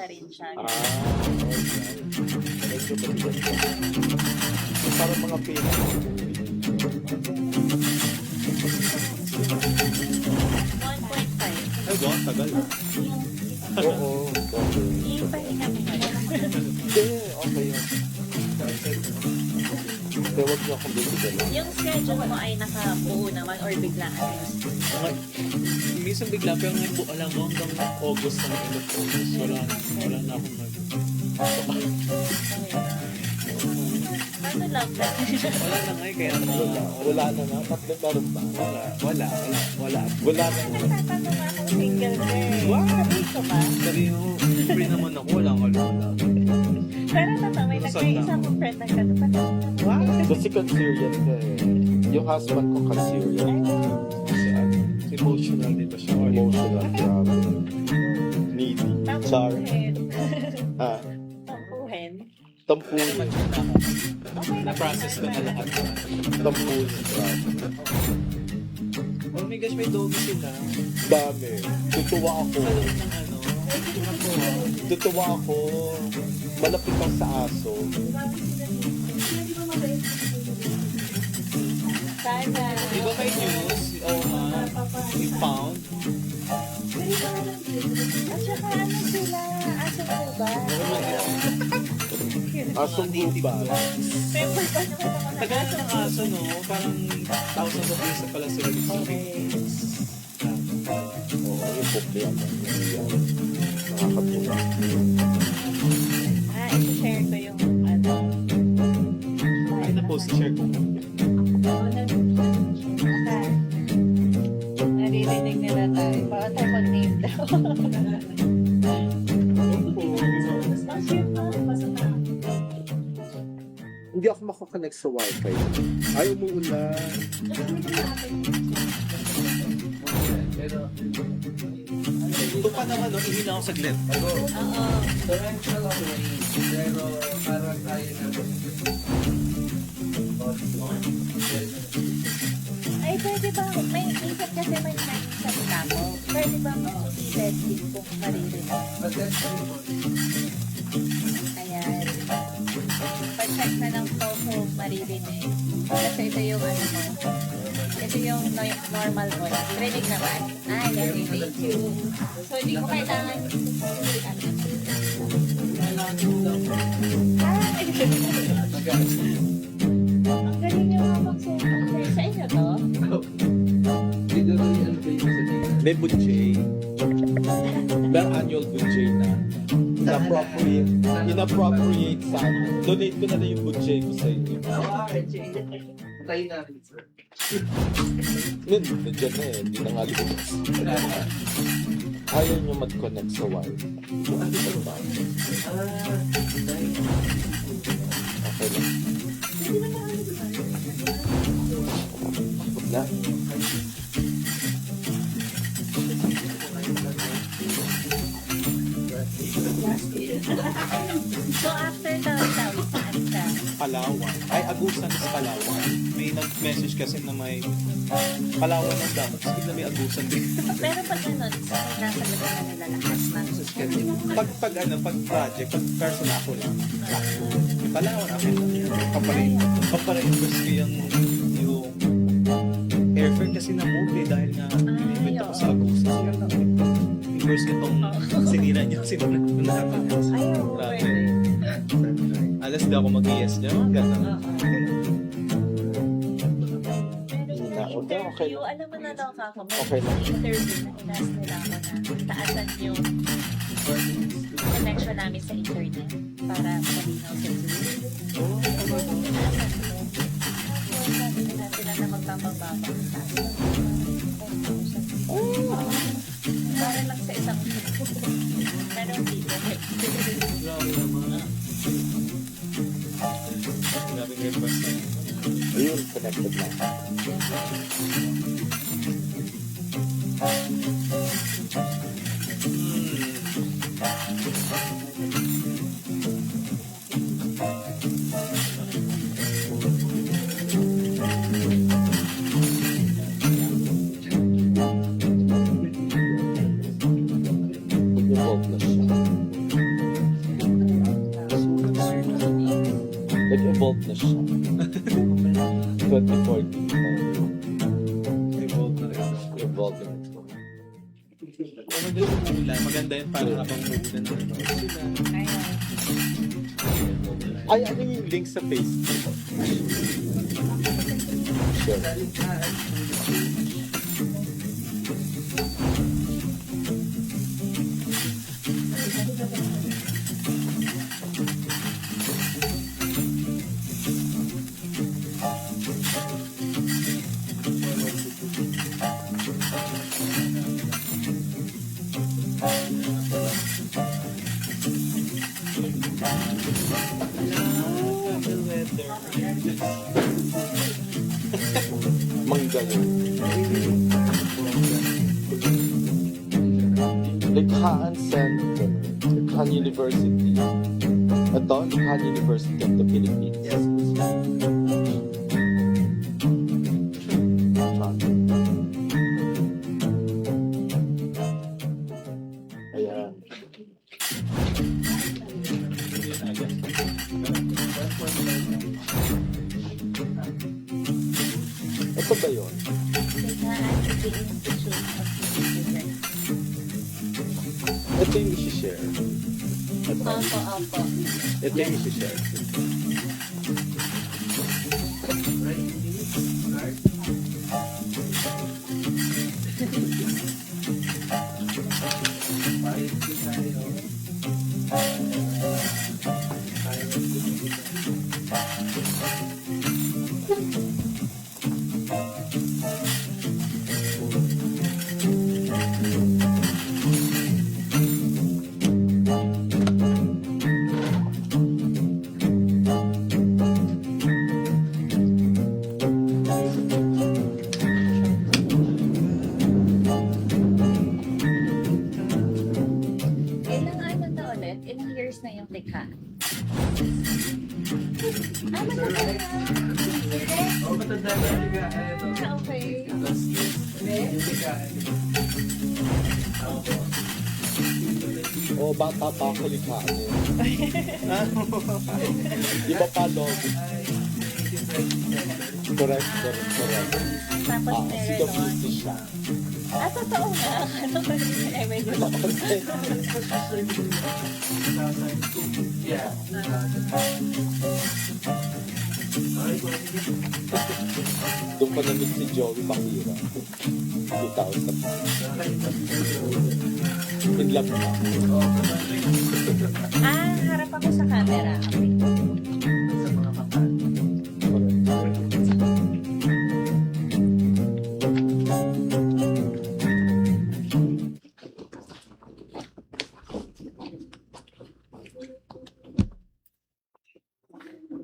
pa rin siya. Medyo maliit siya. Parang mga pila. 1.5. Ay, wow, tagal. Oo. Yung pahinga mo. Hindi, okay yun. Kaya huwag niyo akong bibigyan. Yung schedule mo ay nakabuo naman or biglaan? Minsan bigla, pero ngayon po, alam mo, hanggang August na end of August, wala na akong mag... Ano lang? Wala na ngayon, kaya Wala na nga. Tatlo meron ba? wala. Wala na. Nagtatanong akong single girl. Wow! Sabi ko ba? Sabi mo, free naman ako, wala. Pero totoo, may nagkaisa kong friend na gano'n. Wow! Kasi Cancerian ka eh. Yung husband ko Cancerian. Kasi emotional dito siya. Emotional, grabe. Needy. Char. Tampuhin. Ha? Tampuhin. Tampuhin. Na-process ko na lahat. Tampuhin. Grabe. Oh my gosh, may doggy sila. Dami. Tutuwa ako. Sa loob ng ano. Tutuwa ako. Malapit lang sa aso. Sana. Di ba may news? We found. At saka ano sila? Aso po ba? Asong buba. Member pa naman ako na Tagal ng aso, no? Parang thousands of years na pala sila dito. Oo, yung bukli yan. Nakakatuwa. i-share ko yung ano. Ay, na-post, share ko. Naririnig nila tayo. Baka tayo mag-name daw. Hindi ako makakonect sa wifi. Ay, umuulan. Ito pa naman, no? Ihina ako saglit. Oo. Torrential ako pero parang tayo na Ay, pwede ba? May minsan kasi may time sa tabo. Pwede ba i-setting kung maririnig? Ayan. Pag-check na lang po kung maririnig. Kasi ito yung ano mo. Ito yung normal voice. Rinig naman. Ay, narinig. So, hindi ko kailangan ang galing yung habang sa inyo to? dito na yan ba yung sabihin? Nebutche. inappropriate sa akin. Donate ko na lang yung budget ko sa inyo. Tayo na rin, sir. Nandiyan na eh, hindi na nga lumabas. Ayaw nyo mag-connect sa wifi. Okay lang. Na. So after Tawi-Tawi, saan ka? Palawan. Ay, Agusan is Palawan. May nag-message kasi na may Palawan ng dapat. Sige na may Agusan din. Pero pag ganun, so nasagot na nila lahat na. pag project, pag personal ako lang. Palawan akin. Papareimburse ko yung airfare kasi na movie dahil nga in-event ako sa Agusan. Reimburse ko itong sinira niya. Sinira niya. Ayaw, pwede. Alas di ako mag-yes niya. Gano'n. Okay. Interview, alam mo na daw kako, may Okay lang. interview na inas nila ako na taasan yung connection namin sa internet para malinaw sa Zoom. Sabi nila sila na magpapababa sa para lang sa isang pero hindi Grabe naman. Grabe yung request na. Ayun, connected na. Nag-evolve na siya. Nag-evolve na siya. 2014. Evolve na rin. Evolve na. Kung magaling umuulan, maganda yun para habang umuulan na rin ako sila. Ay, ano yung link sa Facebook? Sure. Manggaling. Likhaan Center. Likhaan University. Ito, Likhaan University of the Philippines. Yes. Ayan. Ito ba yun? Ito yung isi-share. Opo. Ito yung isi-share. Ilang ano na ulit? Ilang years na yung likha? Matanda na. Oh, matanda na yung ligahan. Okay. Yung ligahan. O, bata pa ako likhaan mo. Di ba pa log? Correct. Tapos Si meron The nun. British siya. Totoo nga. Ano ba yung evidence? Yeah. Doon pa na-meet si Joey Bakira. 2,000. Good luck na. Harap ako sa camera. Okay. Sa mga kapal.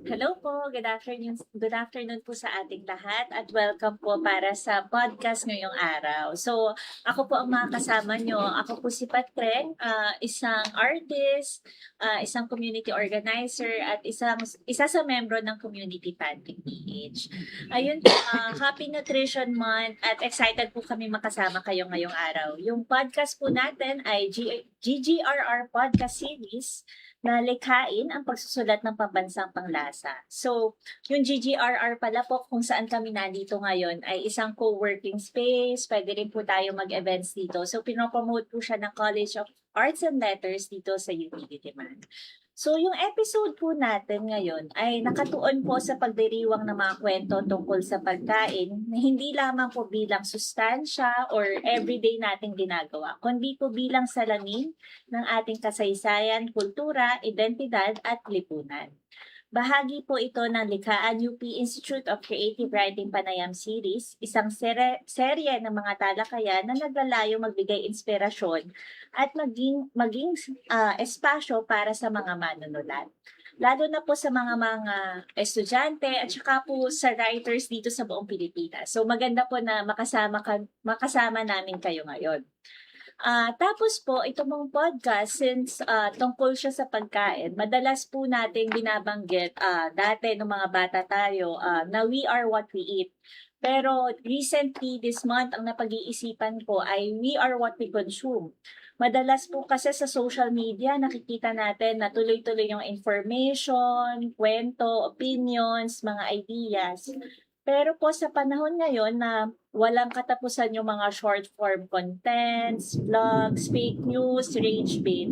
Hello po, good afternoon po sa ating lahat at welcome po para sa podcast ngayong araw. So, ako po ang mga kasama nyo. Ako po si Patren, isang artist, isang community organizer at isa sa membro ng Community Pancake PH. Ayun po, Happy Nutrition Month at excited po kami makasama kayo ngayong araw. Yung podcast po natin ay GGRR Podcast Series na likhain ang pagsusulat ng pambansang panglasa. So, yung GGRR pala po kung saan kami nandito ngayon ay isang co-working space. Pwede rin po tayo mag-events dito. So, pinopromote po siya ng College of Arts and Letters dito sa UP Diliman. So, yung episode po natin ngayon ay nakatuon po sa pagdiriwang ng mga kwento tungkol sa pagkain na hindi lamang po bilang sustansya or everyday nating ginagawa, kundi po bilang salamin ng ating kasaysayan, kultura, identidad at lipunan. Bahagi po ito ng likhaan UP Institute of Creative Writing Panayam Series, isang serye ng mga talakayan na naglalayong magbigay inspirasyon at maging espasyo para sa mga manunulat. Lalo na po sa mga estudyante at saka po sa writers dito sa buong Pilipinas. So maganda po na makasama namin kayo ngayon. Tapos po, ito mong podcast, since tungkol siya sa pagkain, madalas po nating binabanggit dati nung mga bata tayo na we are what we eat. Pero recently, this month, ang napag-iisipan ko ay we are what we consume. Madalas po kasi sa social media, nakikita natin na tuloy-tuloy yung information, kwento, opinions, mga ideas. Pero po sa panahon ngayon na walang katapusan yung mga short form contents, vlogs, fake news, rage bait,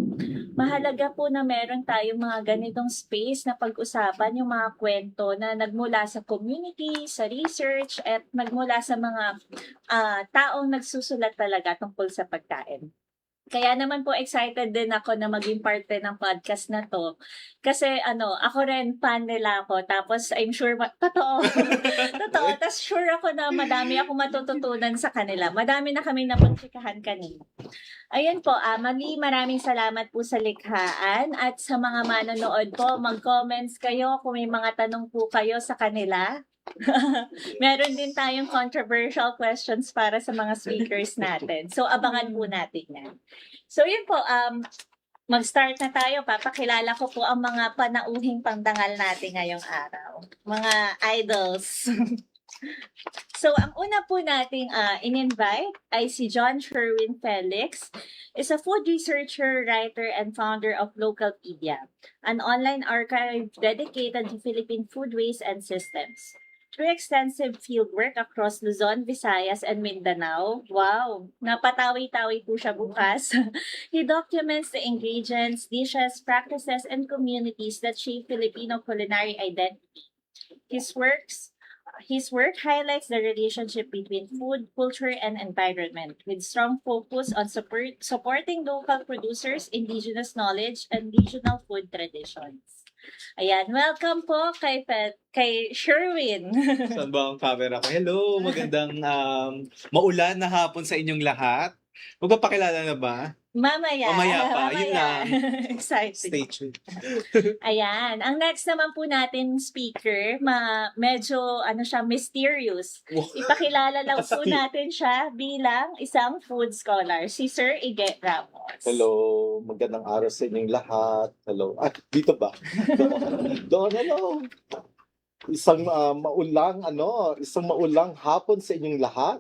mahalaga po na meron tayong mga ganitong space na pag-usapan yung mga kwento na nagmula sa community, sa research, at nagmula sa mga taong nagsusulat talaga tungkol sa pagkain. Kaya naman po excited din ako na maging parte ng podcast na to. Kasi ako rin fan nila ako. Tapos I'm sure, totoo. Tapos sure ako na madami ako matututunan sa kanila. Madami na kami napagtsikahan kanina. Ayan po, maraming salamat po sa likhaan. At sa mga manonood po, mag-comments kayo kung may mga tanong po kayo sa kanila. Meron din tayong controversial questions para sa mga speakers natin. So, abangan po natin yan. So, yun po, mag-start na tayo. Papakilala ko po ang mga panauhing pangdangal natin ngayong araw. Mga idols. So, ang una po nating in-invite ay si John Sherwin Felix, is a food researcher, writer, and founder of Localpedia, an online archive dedicated to Philippine foodways and systems. Through extensive fieldwork across Luzon, Visayas, and Mindanao, wow, napatawi-tawi po siya bukas. He documents the ingredients, dishes, practices, and communities that shape Filipino culinary identity. His work highlights the relationship between food, culture, and environment, with strong focus on supporting local producers, indigenous knowledge, and regional food traditions. Ayan, welcome po kay Sherwin. Saan ba ang camera ko? Hello, magandang maulan na hapon sa inyong lahat. Magpapakilala na ba? Mamaya pa, yun lang. Exciting. Stay tuned. Ayan, ang next naman po natin speaker, medyo siya mysterious. Wow. Ipakilala lang po natin siya bilang isang food scholar, si Sir Ige Ramos. Hello, magandang araw sa inyong lahat. Hello. Dito ba? Doon, hello. Isang maulang hapon sa inyong lahat.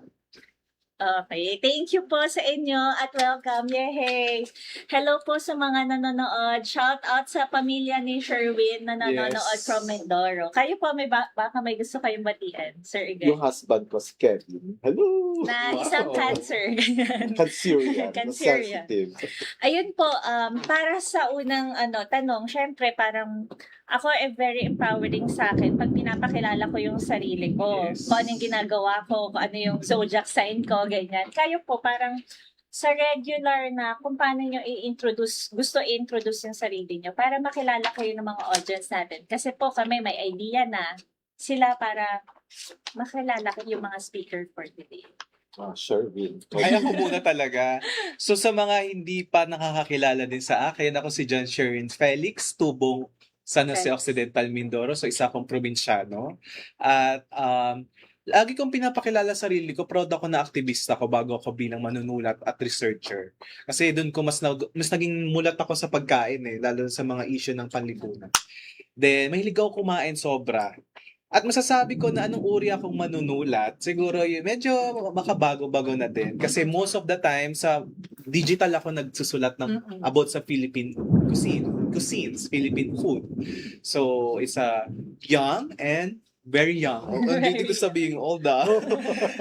Okay, thank you po sa inyo at welcome. Yay! Hello po sa mga nanonood. Shout out sa pamilya ni Sherwin na nanonood Yes. from Mindoro. Kayo po, baka may gusto kayong batiin, Sir Ige. Yung husband ko, si Kevin. Hello. Na isang cancer. Ganyan. Cancerian. Cancerian. Sensitive. Ayun po, para sa unang tanong, syempre parang ako very empowering sa akin pag pinapakilala ko yung sarili ko. Yes. Kung ano yung ginagawa ko, kung ano yung zodiac sign ko, ganyan. Kayo po, parang sa regular na kung paano nyo gusto i-introduce yung sarili nyo para makilala kayo ng mga audience natin. Kasi po kami may idea na sila para makilala ko yung mga speaker for today. Sure, Will. Ay, ako muna talaga. So sa mga hindi pa nakakakilala din sa akin, ako si John Sherin Felix Tubong San Jose Felix. Occidental, Mindoro. So isa akong probinsyano. At lagi kong pinapakilala sarili ko, proud ako na aktivista ko bago ako bilang manunulat at researcher. Kasi doon ko mas naging mulat ako sa pagkain lalo sa mga issue ng panlipunan. Then, mahilig ako kumain sobra. At masasabi ko na anong uri akong manunulat, siguro yun, medyo makabago-bago na din. Kasi most of the time, sa digital ako nagsusulat ng about sa Philippine cuisines, Philippine food. So, it's a young and very young. Hindi ko sabihin old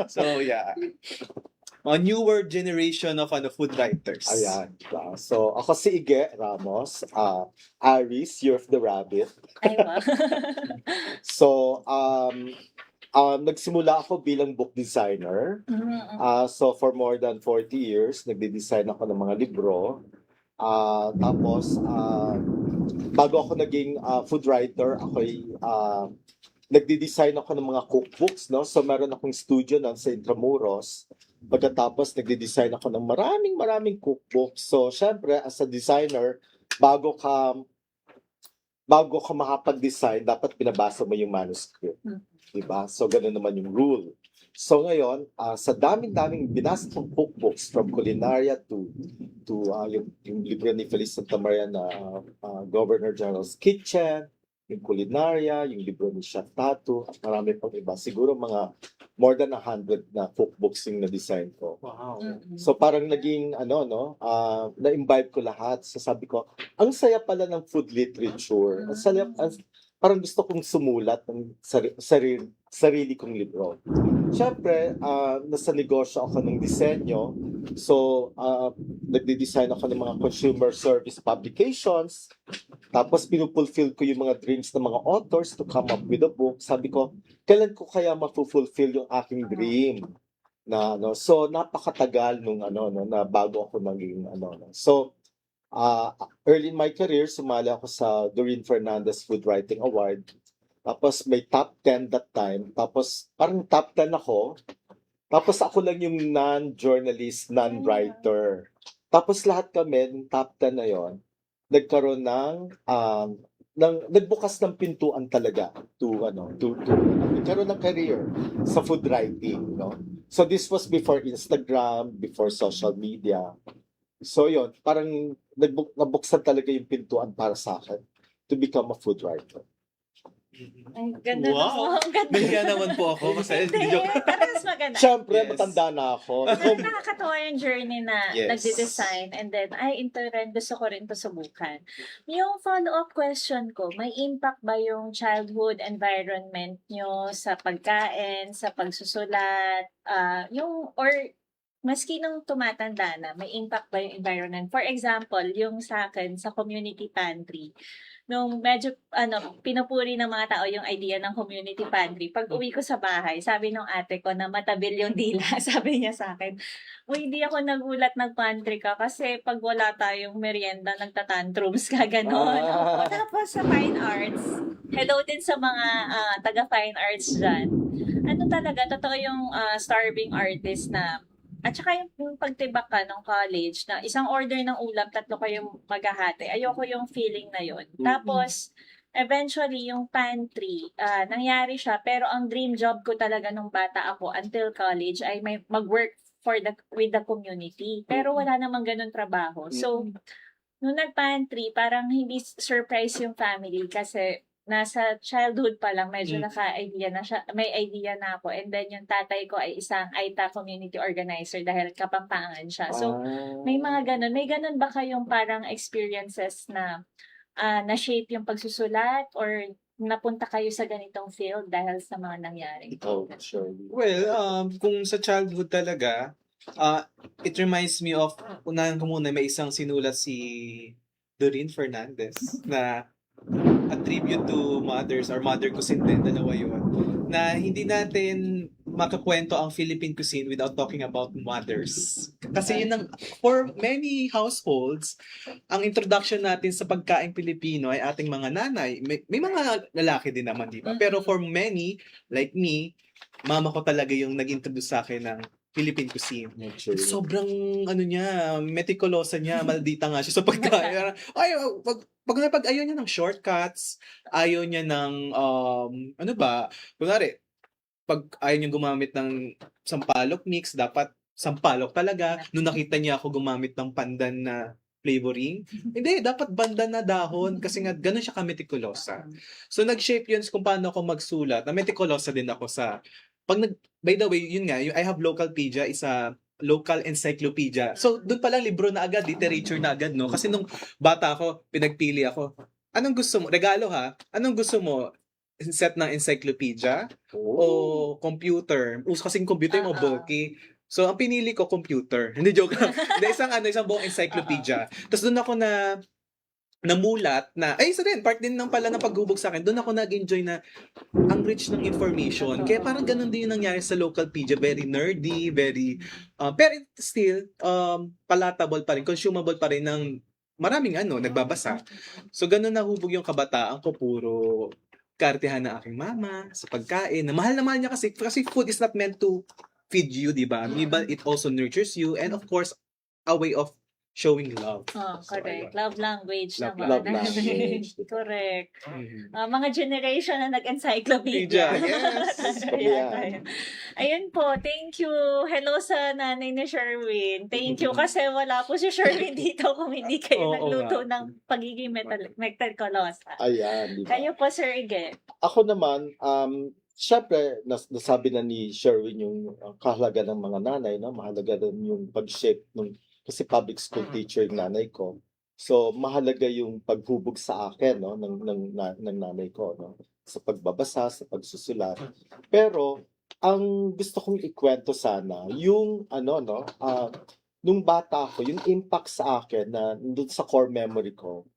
So, yeah. A newer generation of food writers. Ayan. So, ako si Ige Ramos, Aries, Year of the Rabbit. Ay, wow. So, nagsimula ako bilang book designer. So, for more than 40 years, nagde-design ako ng mga libro. Tapos, bago ako naging food writer, ako'y nagde-design ako ng mga cookbooks, no? So, meron akong studio nun sa Intramuros. Pagkatapos, nagde-design ako ng maraming cookbooks. So, syempre, as a designer, bago ka makapag-design, dapat binabasa mo yung manuscript. Diba? So, ganun naman yung rule. So, ngayon, sa daming binasa kong cookbooks from Culinaria to yung libro ni Feliz Santa Maria na Governor General's Kitchen, yung Culinaria, yung libro ni Chef Tato, at marami pang iba. Siguro mga more than 100 na cookbooks yung na-design ko. Wow. So parang naging na-imbibe ko lahat. So sabi ko, ang saya pala ng food literature. Parang gusto kong sumulat ng sarili kong libro. Siyempre, nasa negosyo ako ng disenyo. So, nagde-design ako ng mga consumer service publications. Tapos, pinupulfill ko yung mga dreams ng mga authors to come up with a book. Sabi ko, kailan ko kaya mapufulfill yung aking dream? So, napakatagal na bago ako naging So, early in my career, sumali ako sa Doreen Fernandez Food Writing Award. Tapos may top 10 that time. Tapos parang top 10 ako. Tapos ako lang yung non-journalist, non-writer. Tapos lahat kami, ng top 10 na yon, nagkaroon nagbukas ng pintuan talaga nagkaroon ng career sa food writing, no? So this was before Instagram, before social media. So yon, parang nabuksan talaga yung pintuan para sa akin to become a food writer. Ang ganda Wow. Ang ganda. Nahiya naman po ako. Kasi Hindi, pero mas maganda. Siyempre, Yes. matanda na ako. Nakakatawa yung journey na Yes. nagde-design and then, gusto ko rin to subukan. Yung follow-up question ko, may impact ba yung childhood environment nyo sa pagkain, sa pagsusulat, or maski nung tumatanda na, may impact ba yung environment? For example, yung sa akin, sa community pantry, nung medyo, pinupuri ng mga tao yung idea ng community pantry. Pag uwi ko sa bahay, sabi nung ate ko na matabil yung dila, sabi niya sa akin, hindi ako nagulat nag-pantry ka kasi pag wala tayong merienda, nagtatantrums ka, gano'n. Ah. Tapos sa fine arts, hello din sa mga taga-fine arts dyan. Talaga, totoo yung starving artist na at saka yung pagtibak ka ng college na isang order ng ulam, 3 kayong maghahati. Ayoko yung feeling na yon. Tapos, eventually, yung pantry, nangyari siya. Pero ang dream job ko talaga nung bata ako until college ay may mag-work with the community. Pero wala namang ganun trabaho. So, nung nag-pantry, parang hindi surprise yung family kasi nasa childhood pa lang, medyo may idea na ako. And then, yung tatay ko ay isang AITA community organizer dahil Kapampangan siya. So, may mga ganun. May ganun ba kayong parang experiences na na-shape yung pagsusulat or napunta kayo sa ganitong field dahil sa mga nangyari? Sure. Well, kung sa childhood talaga, it reminds me of, unahan ko muna, may isang sinulat si Doreen Fernandez na a tribute to mothers or mother cuisine din, dalawa yun, na hindi natin makakwento ang Philippine cuisine without talking about mothers. Kasi yun ang, for many households, ang introduction natin sa pagkain Pilipino ay ating mga nanay. May mga lalaki din naman, di ba? Pero for many, like me, mama ko talaga yung nag-introduce sa akin ng Philippine cuisine. Actually. Sobrang ano niya, meticulosa niya, maldita nga siya sa pagkain. Ay, pag ayaw niya ng shortcuts, ayaw niya ng ano ba, kunwari, pag ayaw niya gumamit ng sampalok mix, dapat sampalok talaga. Nung nakita niya ako gumamit ng pandan na flavoring, hindi, dapat bandan na dahon kasi nga ganun siya ka-meticulosa. So nag-shape yun kung paano ako magsulat. Na meticulosa din ako sa by the way, yun nga, I have Localpedia, is a local encyclopedia. So, doon palang libro na agad, literature na agad, no? Kasi nung bata ako, pinagpili ako. Anong gusto mo? Regalo ha? Anong gusto mo? Set ng encyclopedia o computer? Uso kasing computer mo bulky. So, ang pinili ko, computer. Hindi, joke lang. Hindi, isang buong encyclopedia. Tapos doon ako namulat na, ay isa din, part din ng pala ng paghubog sa akin, doon ako nag-enjoy na ang rich ng information. Kaya parang ganun din yung nangyari sa Localpedia. Very nerdy, very, pero still, palatable pa rin, consumable pa rin ng maraming nagbabasa. So ganun nahubog yung kabataan ko, puro kartehan ng aking mama sa pagkain. Na mahal niya kasi food is not meant to feed you, di ba? But it also nurtures you, and of course, a way of showing love. Oh, So, correct. ayun. Love language Love naman. love language. Correct. Mhm. Mga generation na nag-encyclopedia. Yes. Ayan. Ayun po, thank you. Hello sa nanay ni Sherwin. Thank you kasi wala po si Sherwin dito kung hindi kayo Oo nagluto nga. ng pagiging meticulosa. Ayan, di ba? Kayo po, Sir Ige. Ako naman, syempre, nasabi na ni Sherwin yung kahalaga ng mga nanay, no? Mahalaga din yung pag-shape ng, kasi public school teacher yung nanay ko. So, mahalaga yung paghubog sa akin, no? ng nanay ko, no? Sa pagbabasa, sa pagsusulat. Pero, ang gusto kong ikwento sana, yung, nung bata ako, yung impact sa akin na doon sa core memory ko,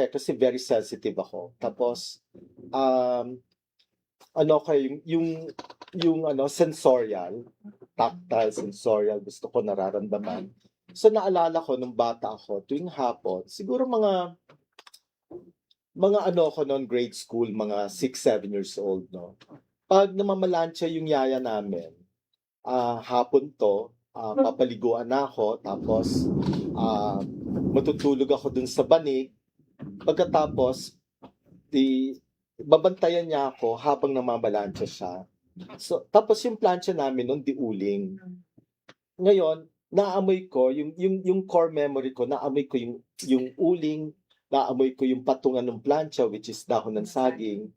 kasi very sensitive ako. Tapos, sensorial, tactile, sensorial, gusto ko nararamdaman. So naalala ko nung bata ako, tuwing hapon, siguro mga ko noon, grade school, mga 6-7 years old, no. Pag namamalansya yung yaya namin, hapon to, papaliguan na ako, tapos matutulog ako dun sa banig. Pagkatapos, babantayan niya ako habang namamalansya siya. So, tapos yung plancha namin noon, di uling. Ngayon, naamoy ko, yung core memory ko, naamoy ko yung uling, naamoy ko yung patungan ng plancha, which is dahon ng saging,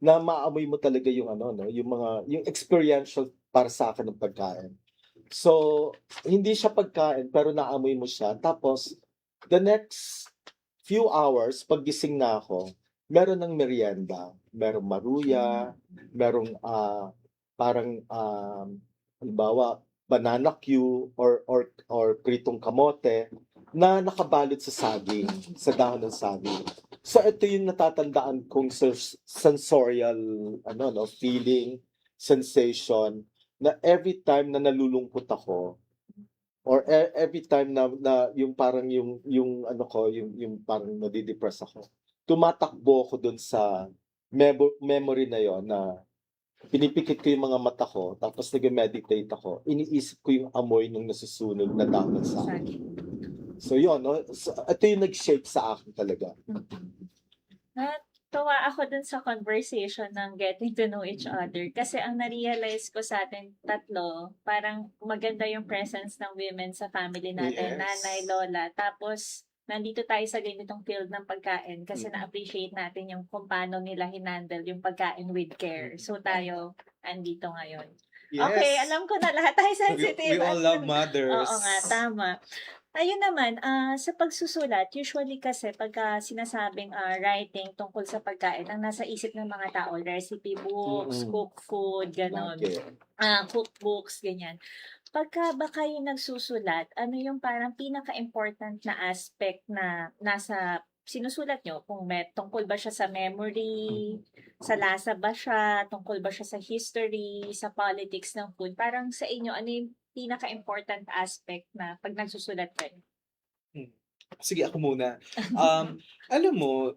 na maamoy mo talaga yung yung experiential para sa akin ng pagkain. So, hindi siya pagkain, pero naamoy mo siya. Tapos, the next few hours, paggising na ako, meron ng merienda, merong maruya, merong halimbawa, banana Q or pritong kamote na nakabalot sa saging, sa dahon ng saging. So ito yung natatandaan kong sensorial feeling, sensation na every time na nalulungkot ako or every time na yung parang yung parang nadidepress ako. Tumatakbo ako dun sa memory na yon na pinipikit ko yung mga mata ko, tapos nag-meditate ako, iniisip ko yung amoy ng nasusunog na dahon sa akin. So yun, no? So, ito yung nag-shape sa akin talaga. Natuwa ako dun sa conversation ng getting to know each other kasi ang na-realize ko sa atin tatlo, parang maganda yung presence ng women sa family natin, Yes. nanay, lola, tapos nandito tayo sa ganitong field ng pagkain kasi na-appreciate natin yung kung paano nila hinandle yung pagkain with care. So tayo, andito ngayon. Yes. Okay, alam ko na lahat tayo sensitive. We all love mothers. Oo nga, tama. Ayun naman, sa pagsusulat, usually kasi pagka sinasabing writing tungkol sa pagkain, ang nasa isip ng mga tao, recipe books, cook food, ganon. Okay. Cookbooks, ganyan. Pagka ba kayo nagsusulat, ano yung parang pinaka-important na aspect na nasa sinusulat nyo kung tungkol ba siya sa memory, sa lasa ba siya, tungkol ba siya sa history, sa politics ng food. Parang sa inyo, ano yung pinaka-important aspect na pag nagsusulat kayo? Sige, ako muna. Alam mo,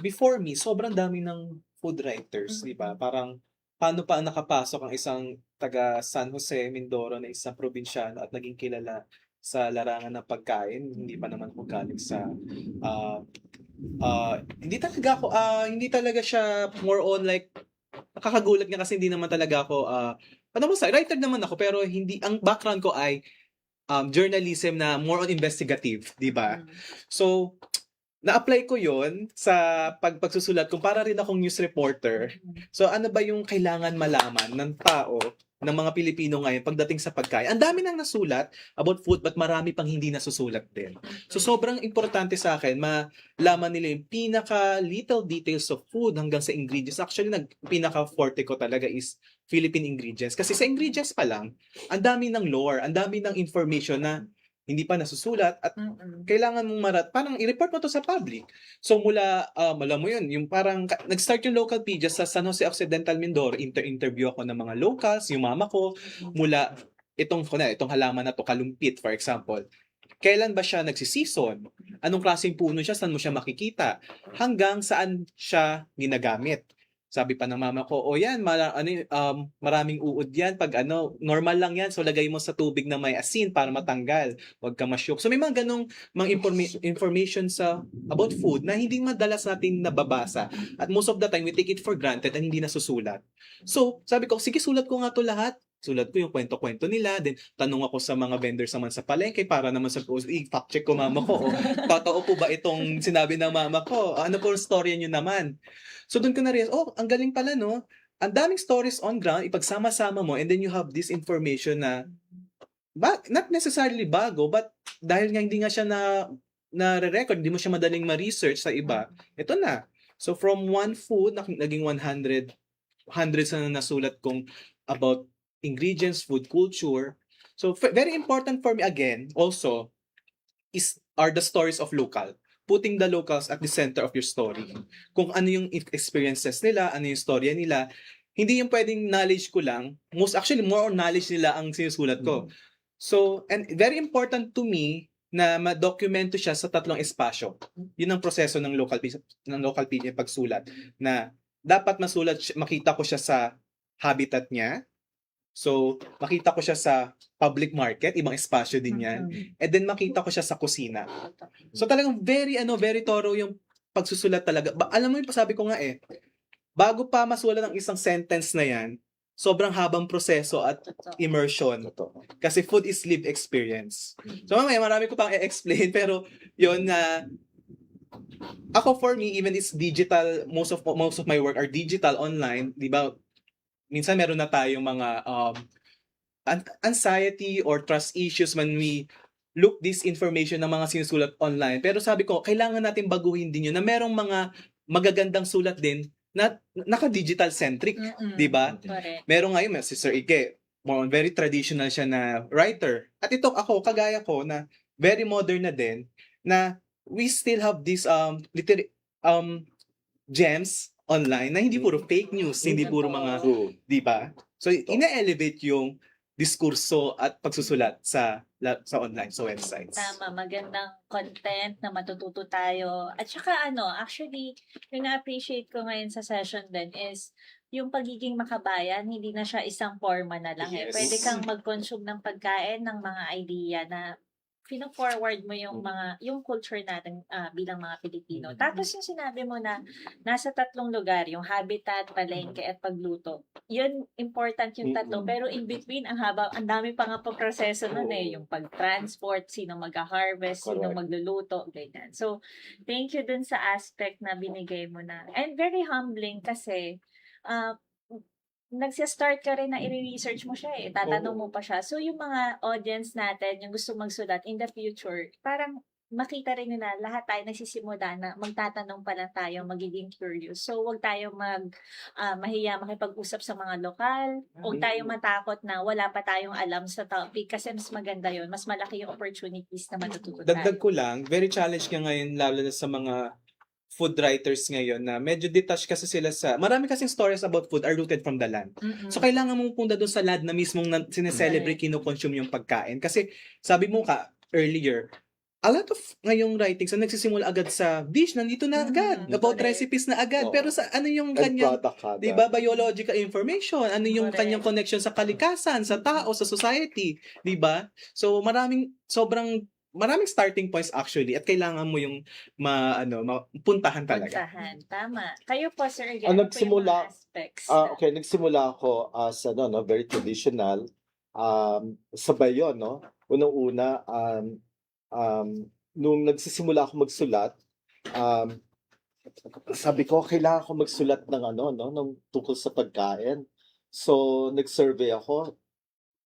before me, sobrang dami ng food writers, di ba? Parang, paano pa nakapasok ang isang taga San Jose, Mindoro na isang probinsyano at naging kilala sa larangan ng pagkain. Hindi pa naman ako galing sa hindi talaga siya more on like nakakagulat nga kasi hindi naman talaga ako writer naman ako pero hindi ang background ko ay journalism na more on investigative, di ba? So, na-apply ko yon sa pagsusulat kung para rin akong news reporter. So, ano ba yung kailangan malaman ng tao, ng mga Pilipino ngayon pagdating sa pagkain? Ang dami nang nasulat about food but marami pang hindi nasusulat din. So, sobrang importante sa akin malaman nila yung pinaka-little details of food hanggang sa ingredients. Actually, pinaka-forte ko talaga is Philippine ingredients. Kasi sa ingredients pa lang, ang dami ng lore, ang dami ng information na hindi pa nasusulat at kailangan mong parang i-report mo to sa public. So mula, alam mo yun, yung parang nag-start yung local pages sa San Jose Occidental Mindoro, interview ako ng mga locals, yung mama ko, mula itong halaman na to, kalumpit for example. Kailan ba siya nagsisison? Anong klaseng puno siya? Saan mo siya makikita? Hanggang saan siya ginagamit? Sabi pa ng mama ko, yan, maraming uod yan. Pag normal lang yan. So, lagay mo sa tubig na may asin para matanggal. Huwag ka masyok. So, may mga ganong mga information about food na hindi madalas natin nababasa. At most of the time, we take it for granted and hindi nasusulat. So, sabi ko, sige, sulat ko nga to lahat. Sulat ko yung kwento-kwento nila. Then, tanong ako sa mga vendors naman sa palengke para naman sa fact check ko mama ko. Totoo po ba itong sinabi ng mama ko? Ano po storya nyo naman? So, doon ko na-realize, ang galing pala, no? Ang daming stories on ground, ipagsama-sama mo, and then you have this information na, not necessarily bago, but dahil nga hindi nga siya na-record, hindi mo siya madaling ma-research sa iba, ito na. So, from one food, naging 100s na nasulat kong about ingredients, food culture. So, very important for me again, also, are the stories of local. Putting the locals at the center of your story. Kung ano yung experiences nila, ano yung storya nila. Hindi yung pwedeng knowledge ko lang. More on knowledge nila ang sinusulat ko. So, and very important to me na ma-dokumento siya sa tatlong espasyo. Yun ang proseso ng local media pagsulat. Na dapat makita ko siya sa habitat niya. So, makita ko siya sa public market, ibang espasyo din yan. And then makita ko siya sa kusina. So talagang very thorough yung pagsusulat talaga. Alam mo yung sabi ko nga bago pa masulat ng isang sentence na yan, sobrang habang proseso at immersion. Kasi food is lived experience. So mamaya marami ko pang i-explain pero yun na ako for me, even it's digital, most of my work are digital online, di ba? Minsan meron na tayong mga anxiety or trust issues when we look this information ng mga sinusulat online. Pero sabi ko, kailangan natin baguhin din yun na merong mga magagandang sulat din na naka-digital centric, di ba? Meron ngayon si Sir Ike, very traditional siya na writer. At ito ako, kagaya ko na very modern na din na we still have these gems online na hindi puro fake news, hindi puro mga, di ba? So, ina-elevate yung diskurso at pagsusulat sa online, sa websites. Tama, magandang content na matututo tayo. At saka actually, yung na-appreciate ko ngayon sa session din is yung pagiging makabayan, hindi na siya isang forma na lang. Yes. Pwede kang mag-consume ng pagkain, ng mga idea na pino-forward mo yung culture natin bilang mga Pilipino. Tapos yung sinabi mo na nasa tatlong lugar, yung habitat, palengke, at pagluto. Yun, important yung tatlo. Pero in between, ang dami pa nga po proseso nun yung pag-transport, sino mag-harvest, sino magluluto, ganyan. So, thank you dun sa aspect na binigay mo na. And very humbling kasi, nagsi-start ka rin na i-research mo siya tatanong mo pa siya. So, yung mga audience natin, yung gusto magsulat in the future, parang makita rin nila, lahat tayo nagsisimula na magtatanong pa lang tayo, magiging curious. So, huwag tayo mahiya makipag-usap sa mga lokal, huwag tayo matakot na wala pa tayong alam sa topic kasi mas maganda yon, mas malaki yung opportunities na matututo tayo. Dagdag ko lang, very challenge ka ngayon lalo na sa mga food writers ngayon na medyo detached kasi sila sa... Marami kasing stories about food are rooted from the land. Mm-mm. So, kailangan mong punta doon sa land na mismong sineselebrate, kinoconsume yung pagkain. Kasi, sabi mo earlier, a lot of ngayong writings na nagsisimula agad sa dish, nandito na agad. About Correct. recipes na agad. Oo. Pero sa ano yung And kanyang, product ka. di ba, biological information, ano yung Correct. kanyang connection sa kalikasan, sa tao, sa society, di ba? So, maraming starting points actually at kailangan mo yung mapuntahan talaga. Puntahan. Tama. Kayo po, Sir, Ah, again, ano po yung nagsimula- mga aspects? Okay, nagsimula ako as very traditional. Sabay yun, no? Unang-una, nung nagsisimula ako magsulat, sabi ko, kailangan ko magsulat ng tungkol sa pagkain. So, nag-survey ako.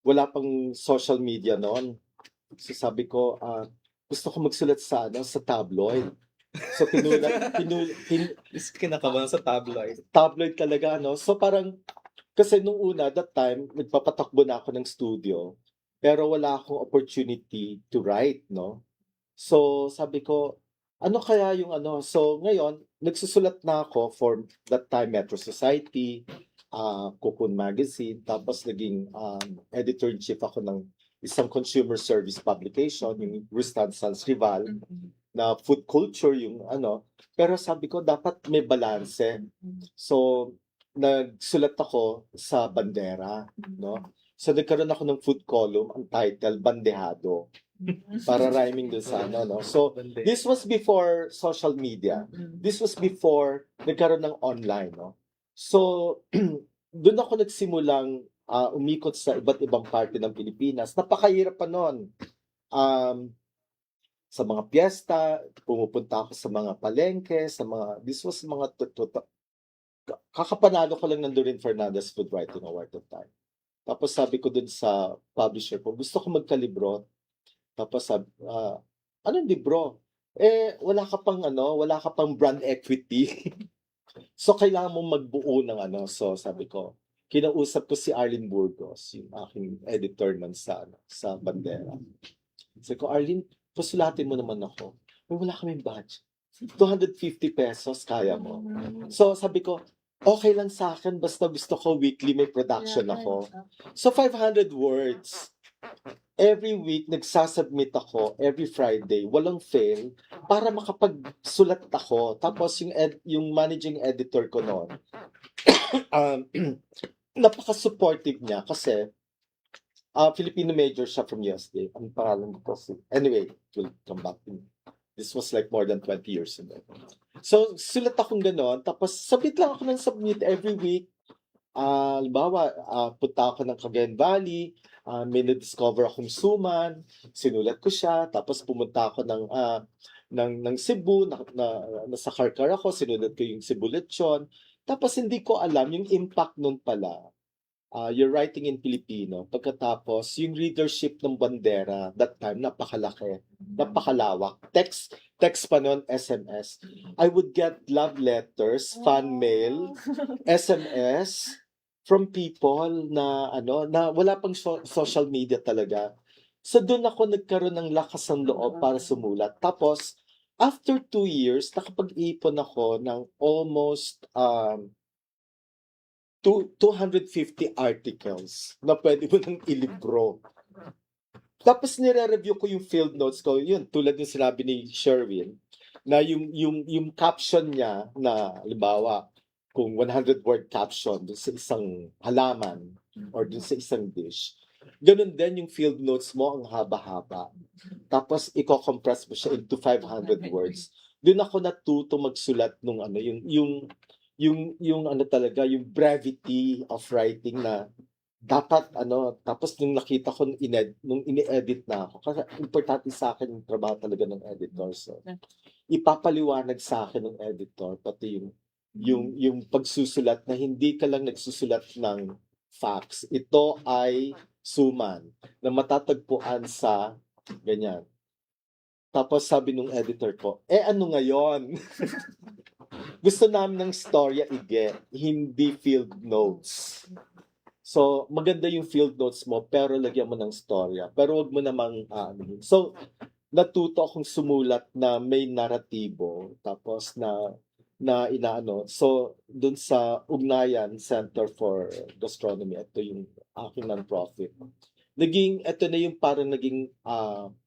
Wala pang social media noon. So, sabi ko, gusto ko magsulat sa tabloid. So, Kinakabahan sa tabloid. tabloid talaga, no? So, parang, kasi nung una, that time, nagpapatakbo na ako ng studio, pero wala akong opportunity to write, no? So, sabi ko, ano kaya yung So, ngayon, nagsusulat na ako for that time, Metro Society, Cocoon Magazine, tapos naging editor-in-chief ako ng isang consumer service publication, yung Rustan Sans Rival, Mm-mm. na food culture, yung Pero sabi ko, dapat may balanse. So, nagsulat ako sa Bandera, no? So, nagkaroon ako ng food column, ang title, Bandehado. Para rhyming dun sa no? So, this was before social media. Mm-mm. This was before nagkaroon ng online, no? So, doon ako nagsimulang umikot sa iba't ibang parte ng Pilipinas. Napakahirap pa noon. Sa mga piyesta, pumupunta ako sa mga palengke, this was mga kakapanalo ko lang ng Doreen Fernandez Food Writing Award that time. Tapos sabi ko dun sa publisher ko, gusto ko magkalibro. Tapos sabi, anong libro? Wala ka pang brand equity. So, kailangan mong magbuo ng So, sabi ko, kinausap ko si Arlene Burgos, yung aking editor nun sa Bandera. Sabi ko, Arlene, pasulatin mo naman ako. Wala kaming budget. 250 pesos, kaya mo. So, sabi ko, okay lang sa akin, basta gusto ko weekly may production ako. So, 500 words. Every week, nagsasubmit ako, every Friday, walang fail, para makapagsulat ako. Tapos, yung managing editor ko noon, napaka-supportive niya kasi Filipino major siya from USD. Ang pangalan ko anyway, we'll come back to me. This was like more than 20 years ago. So, sulat akong gano'n. Tapos, submit lang ako ng submit every week. Halimbawa, punta ako ng Cagayan Valley, may na-discover akong suman, sinulat ko siya, tapos pumunta ako ng Cebu, nasa Karkar ako, sinulat ko yung Cebu lechon. Tapos hindi ko alam yung impact nun pala. You're writing in Filipino. Pagkatapos, yung readership ng Bandera, that time, napakalaki, napakalawak. Text pa nun, SMS. I would get love letters, fan mail, SMS, from people na wala pang social media talaga. So doon ako nagkaroon ng lakas ng loob para sumulat. Tapos, after 2 years, nakapag-ipon ako ng almost 250 articles na pwede mo nang ilibro. Tapos nire-review ko yung field notes ko, yun, tulad ng sinabi ni Sherwin, na yung caption niya na, halimbawa, kung 100-word caption dun sa isang halaman or dun sa isang dish, ganun din yung field notes mo, ang haba-haba. Tapos, i-compress mo siya into 500 words. Doon ako natuto magsulat nung yung talaga, yung brevity of writing na dapat tapos nung nakita ko nung ini-edit na ako, kasi importante sa akin yung trabaho talaga ng editor. So, ipapaliwanag sa akin ng editor, pati yung pagsusulat na hindi ka lang nagsusulat ng facts. Ito ay suman na matatagpuan sa ganyan. Tapos sabi nung editor ko, ano ngayon? Gusto namin ng storya hindi field notes. So, maganda yung field notes mo, pero lagyan mo ng storya. Pero wag mo namang So, natuto akong sumulat na may naratibo tapos na inaano. So, dun sa Ugnayan Center for Gastronomy, ito yung aking non-profit. Ito na yung parang naging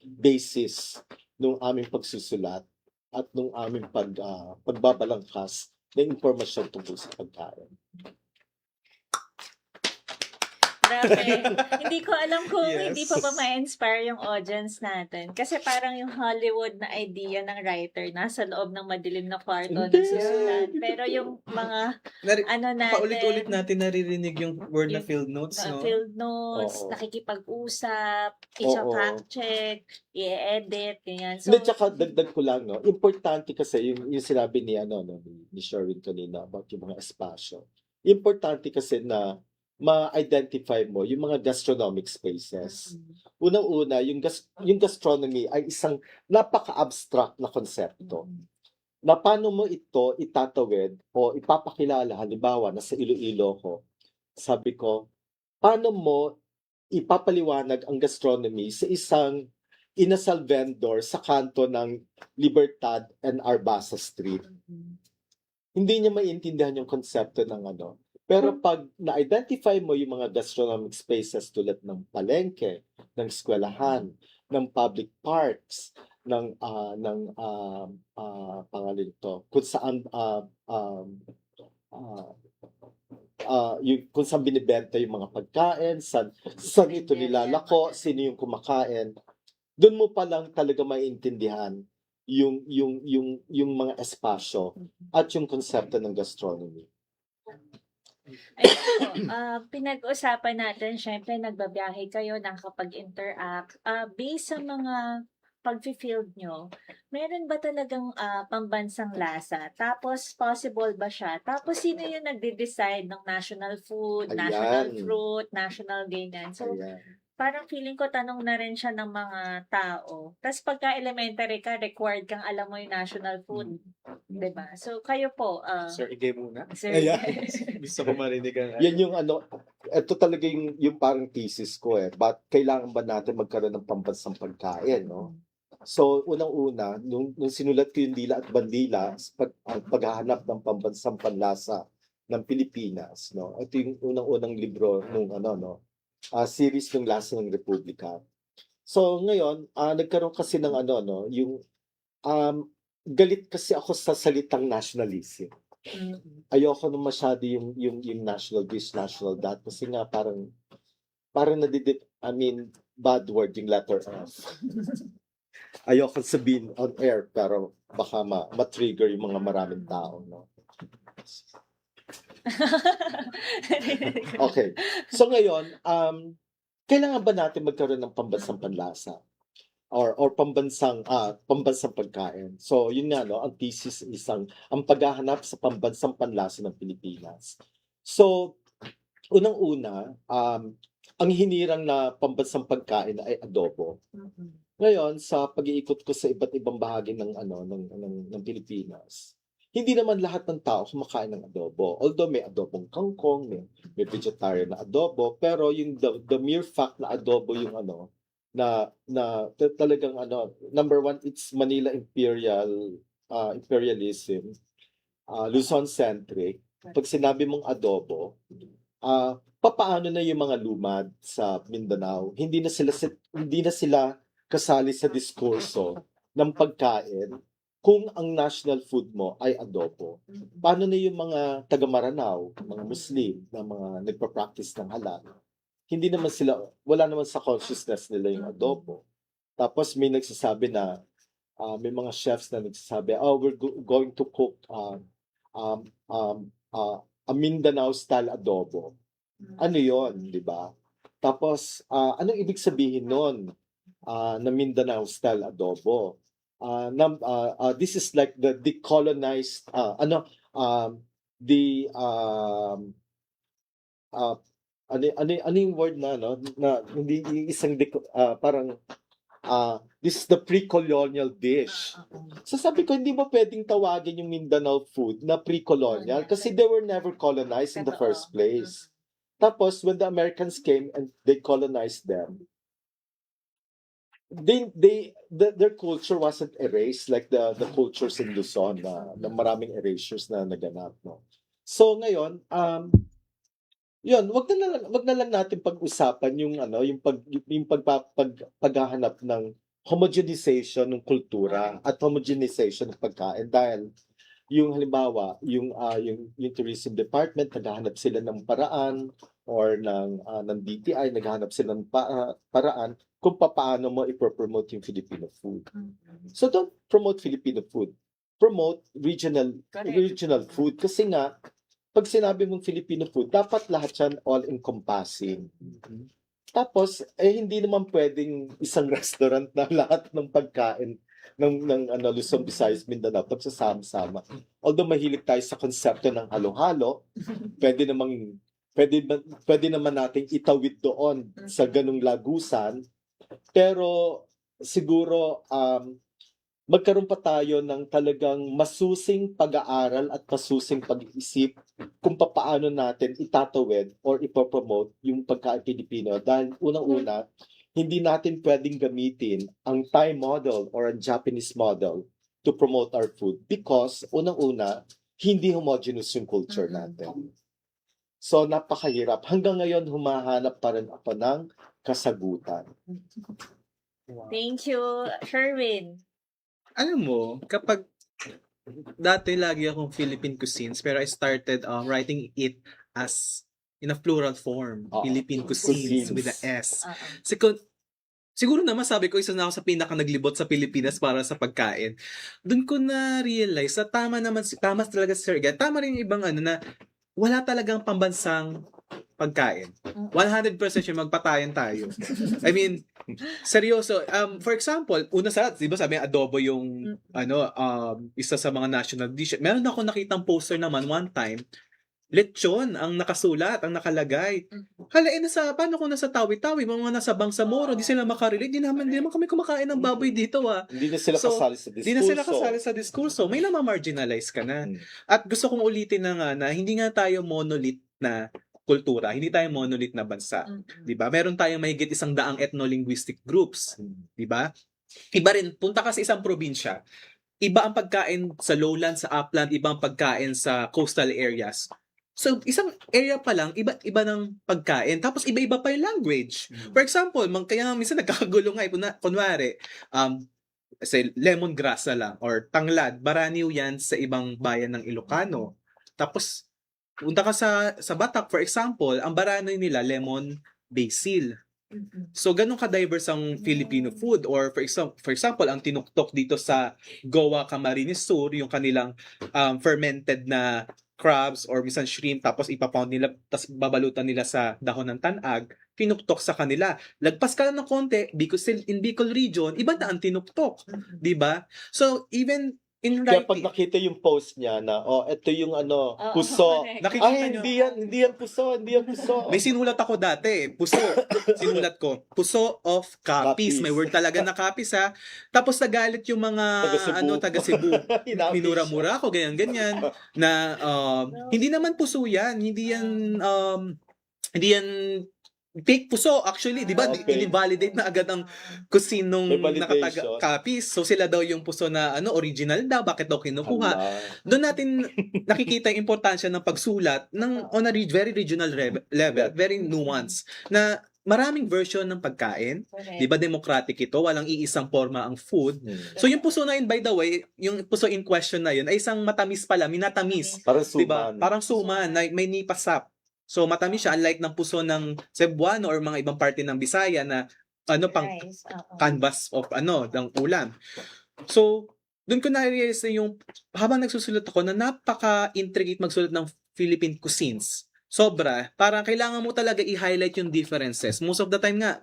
basis nung aming pagsusulat at nung aming pagbabalangkas ng impormasyon tungkol sa pagkain. Grabe. Hindi ko alam kung Yes. hindi pa ba ma-inspire yung audience natin. Kasi parang yung Hollywood na idea ng writer, nasa loob ng madilim na kwarto, Hindi. nagsusulat. Pero yung mga, natin, Paulit-ulit natin naririnig yung word na Yung- field notes, no? field notes, Oo. nakikipag-usap, Oo. i-fact check, i-edit, ganyan. So, Hindi, tsaka dagdag ko lang, no? Importante kasi yung sinabi ni, ni Sherwin kanina about yung mga espasyo. Importante kasi na ma-identify mo yung mga gastronomic spaces. Unang-una, yung gastronomy ay isang napaka-abstract na konsepto. Na paano mo ito itatawid o ipapakilala, halimbawa, nasa Iloilo ko, sabi ko, paano mo ipapaliwanag ang gastronomy sa isang inasal vendor sa kanto ng Libertad and Arbasa Street? Hindi niya maintindihan yung konsepto ng ano. Pero pag na-identify mo yung mga gastronomic spaces tulad ng palengke, ng eskwelahan, ng public parks, pangalan ito, kung saan kung saan binibenta yung mga pagkain, saan ito nilalako, sino yung kumakain, doon mo pa lang talaga maintindihan yung mga espasyo at yung konsepto ng gastronomy. ayun po, pinag-usapan natin, syempre nagbabiyahe kayo, nakakapag-interact. Based sa mga pag-field nyo, meron ba talagang pambansang lasa? Tapos, possible ba siya? Tapos, sino yung nagde-decide ng national food, national Ayan. fruit, national ganyan? So, Ayan. parang feeling ko tanong na rin siya ng mga tao. Tapos pagka elementary ka, required kang alam mo yung national food. Diba? So, kayo po, Sir, igay muna. Sir, Ayan. Gusto ko marinig ang... Yan yung ito talaga yung parang thesis ko But kailangan ba natin magkaroon ng pambansang pagkain, no? So, unang-una, nung sinulat ko yung Dila at Bandila, ang paghahanap ng pambansang panlasa ng Pilipinas, no? Ito yung unang-unang libro nung series ng Lasa ng Republika. So, ngayon, nagkaroon kasi ng yung galit kasi ako sa salitang nationalism. Ayoko nung masyado yung national this, national that. Kasi nga parang bad word yung letter F. Ayoko sabihin on air, pero baka ma-trigger yung mga maraming tao, no? Okay. So ngayon, kailangan ba natin magkaroon ng pambansang panlasa? Or pambansang pagkain. So yun nga ang thesis ang paghahanap sa pambansang panlasa ng Pilipinas. So unang-una, ang hinirang na pambansang pagkain ay adobo. Ngayon sa pag-iikot ko sa iba't ibang bahagi ng Pilipinas, hindi naman lahat ng tao kumakain ng adobo. Although may adobong kangkong, may vegetarian na adobo, pero yung the mere fact na adobo yung talagang number one, it's Manila imperialism, Luzon centric. Pag sinabi mong adobo, papaano na yung mga lumad sa Mindanao? Hindi na sila kasali sa diskurso ng pagkain kung ang national food mo ay adobo. Paano na yung mga taga Maranao, mga Muslim, na mga nagpa-practice ng halal? Hindi naman wala naman sa consciousness nila yung adobo. Tapos may nagsasabi na, may mga chefs na nagsasabi, we're going to cook a Mindanao style adobo. Ano yon, di ba? Tapos, anong ibig sabihin nun na Mindanao style adobo? This is like the decolonized, ano yung word na hindi yung isang parang this is the pre-colonial dish. So sabi ko, hindi mo pwedeng tawagin yung Mindanao food na pre-colonial kasi they were never colonized in the first place. Tapos when the Americans came and they colonized them, their culture wasn't erased like the cultures in Luzon na maraming erasures na naganap, no. So ngayon, yun, wag na lang natin pag-usapan yung ano, paghahanap ng homogenization ng kultura at homogenization ng pagkain dahil yung halimbawa, yung tourism department naghahanap sila ng paraan or ng DTI naghahanap sila ng paraan kung paano mo i-promote yung Filipino food. So don't promote Filipino food. Promote Correct. regional food kasi nga pag sinabi mong Filipino food, dapat lahat yan all-encompassing. Tapos, hindi naman pwedeng isang restaurant na lahat ng pagkain ng Luzon, Visayas, Mindanao pagsasama-sama. Although mahilig tayo sa konsepto ng halo-halo, pwede naman nating itawid doon sa ganung lagusan. Pero siguro magkaroon pa tayo ng talagang masusing pag-aaral at masusing pag-iisip kung paano natin itatawid or ipopromote yung pagkain Pilipino. Dahil unang-una, hindi natin pwedeng gamitin ang Thai model or ang Japanese model to promote our food because unang-una, hindi homogeneous yung culture natin. So napakahirap. Hanggang ngayon, humahanap pa rin ako ng kasagutan. Thank you, Sherwin. Alam mo, kapag dati lagi akong Philippine cuisines, pero I started writing it as in a plural form. Philippine cuisines with a S. Siguro naman sabi ko, isa na ako sa pinaka-naglibot sa Pilipinas para sa pagkain. Doon ko na-realize na tama talaga si Sir Gan. Tama rin yung ibang na wala talagang pambansang pagkain. 100% yung magpatayan tayo. I mean, seryoso. For example, una sa lahat, di ba sabi adobo yung isa sa mga national dish. Meron ako nakitang poster naman one time, lechon ang nakasulat, ang nakalagay. Hala, paano kung nasa Tawi-Tawi, mga nasa Bangsamoro, di sila makarelate, di naman kami kumakain ng baboy dito Hindi na sila kasali sa diskurso. Di na sila kasali sa diskurso. May marginalize ka na. At gusto kong ulitin na hindi nga tayo monolith na kultura, hindi tayo monolith na bansa. 'Di ba? Meron tayong mahigit 100 ethno-linguistic groups, 'di ba? Iba rin, punta ka sa isang probinsya, iba ang pagkain sa lowland, sa upland, iba ang pagkain sa coastal areas. So, isang area pa lang, iba ng pagkain. Tapos, iba-iba pa yung language. For example, kaya minsan nagkakagulo nga, kunwari, say, lemongrass na lang, or tanglad, baraniw yan sa ibang bayan ng Ilocano. Tapos, punta ka sa Batak, for example, ang baranoy nila, lemon basil. So, ganun ka-diverse ang Filipino food. Or, for example, ang tinuktok dito sa Goa, Camarines Sur, yung kanilang fermented na crabs or minsan shrimp, tapos ipapound nila, tapos babalutan nila sa dahon ng tanag, tinuktok sa kanila. Lagpas ka lang ng konti, because in Bicol region, iba na ang tinuktok. Diba? So, even in Kaya writing, pag nakita yung post niya na, ito yung puso. correct. nakikita nyo, Hindi yan puso. may sinulat ako dati, puso. Sinulat ko, puso of Capiz. Capiz. May word talaga na Capiz ha. Tapos nagalit yung mga taga Cebu. Minura-mura ako, ganyan. Na hindi naman puso yan. Hindi yan fake puso actually, di ba? Invalidate na agad ang cuisine nung nakataga Capiz. So sila daw yung puso na original daw, bakit daw kinukuha? Doon natin nakikita yung importansya ng pagsulat on a very regional level, very nuanced, na maraming version ng pagkain. Di ba democratic ito? Walang iisang forma ang food. So yung puso na yun, by the way, yung puso in question na yun, ay isang matamis pala, minatamis. Parang suman. Diba? Parang suman, na may nipasap. So matamis siya, unlike ng puso ng Cebuano or mga ibang parte ng Bisaya na pang canvas of ng ulam. So doon ko na-realize na yung habang nagsusulat ako na napaka-intricate magsulat ng Philippine cuisines. Sobra, parang kailangan mo talaga i-highlight yung differences. Most of the time nga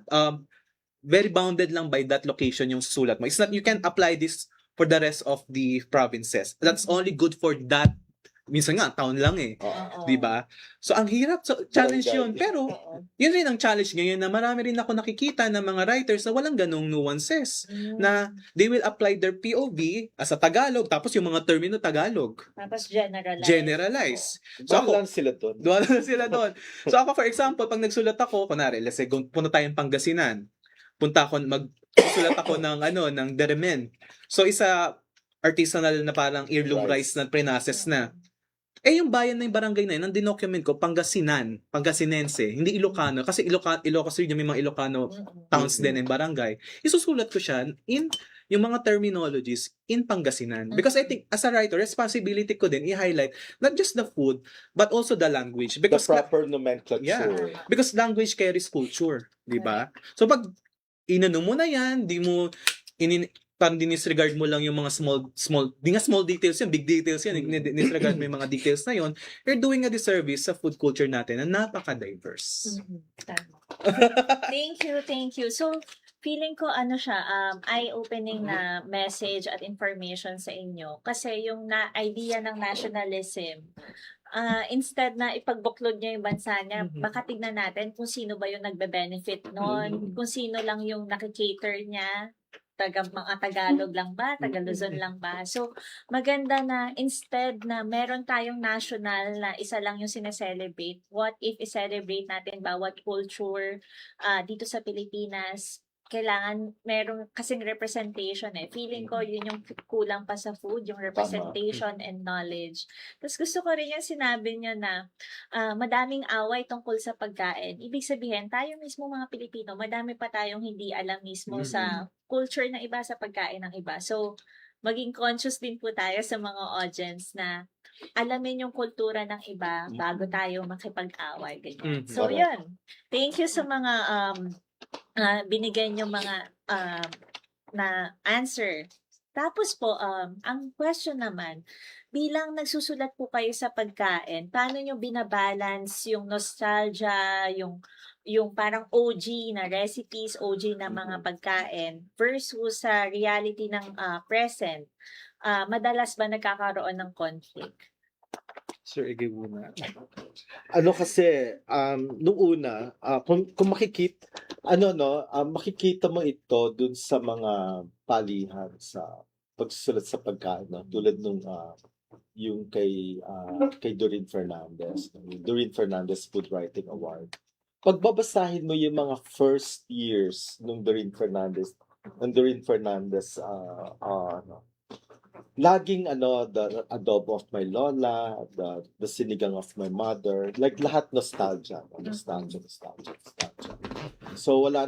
very bounded lang by that location yung sulat mo. It's not, you can't apply this for the rest of the provinces. That's only good for that. Minsan nga, town lang di ba? So, ang hirap. So, challenge yun. Pero, yun rin ang challenge ngayon na marami rin ako nakikita ng mga writers na walang ganong nuances. Na they will apply their POV as a Tagalog, tapos yung mga termino Tagalog. Tapos So, generalize. So, ako, sila doon. So, ako, for example, pag nagsulat ako, kunwari, let's say, punta tayong Pangasinan. magsusulat ako ng ng deremen. So isa artisanal na parang heirloom rice na pre-process na. Yung bayan na yung barangay na yun, ang dinocument ko, Pangasinense, hindi Ilocano. Kasi Ilocos Region, may mga Ilocano towns din and barangay. Isusulat ko siya in yung mga terminologies in Pangasinan. Because I think, as a writer, responsibility ko din i-highlight not just the food, but also the language. The Because proper nomenclature. Yeah. Because language carries culture, di ba? So pag inano mo na yan, parang dinisregard mo lang yung mga small details yan, big details yan, dinisregard mo yung mga details na yon, you're doing a disservice sa food culture natin na napaka-diverse. Tama. Thank you. So, feeling ko siya, eye-opening na message at information sa inyo. Kasi yung idea ng nationalism, instead na ipagbuklod niya yung bansa niya, baka tignan natin kung sino ba yung nagbe-benefit nun, kung sino lang yung nakikater niya, mga Tagalog lang ba, Tagaluzon lang ba. So, maganda na instead na meron tayong national na isa lang yung sineselebrate, what if i-celebrate natin bawat culture dito sa Pilipinas? Kailangan merong kasing representation Feeling ko yun yung kulang pa sa food, yung representation and knowledge. Tapos gusto ko rin yung sinabi niyo na madaming away tungkol sa pagkain. Ibig sabihin, tayo mismo mga Pilipino, madami pa tayong hindi alam mismo sa culture ng iba, sa pagkain ng iba. So, maging conscious din po tayo sa mga audience na alamin yung kultura ng iba bago tayo makipag-away. Ganyan. So, yun. Thank you sa mga binigyan yung mga na answer. Tapos po, ang question naman, bilang nagsusulat po kayo sa pagkain, paano nyo binabalance yung nostalgia, yung parang OG na recipes, OG na mga pagkain versus sa reality ng present? Madalas ba nagkakaroon ng conflict? Sir, ikaw muna. Kasi nung una, kung makikita mo ito dun sa mga palihan sa pagsusulat sa pagkain, tulad nung yung kay Doreen Fernandez, Doreen Fernandez Food Writing Award. Pagbabasahin mo yung mga first years ng Doreen Fernandez, laging the adobo of my lola, the sinigang of my mother, like lahat nostalgia. So wala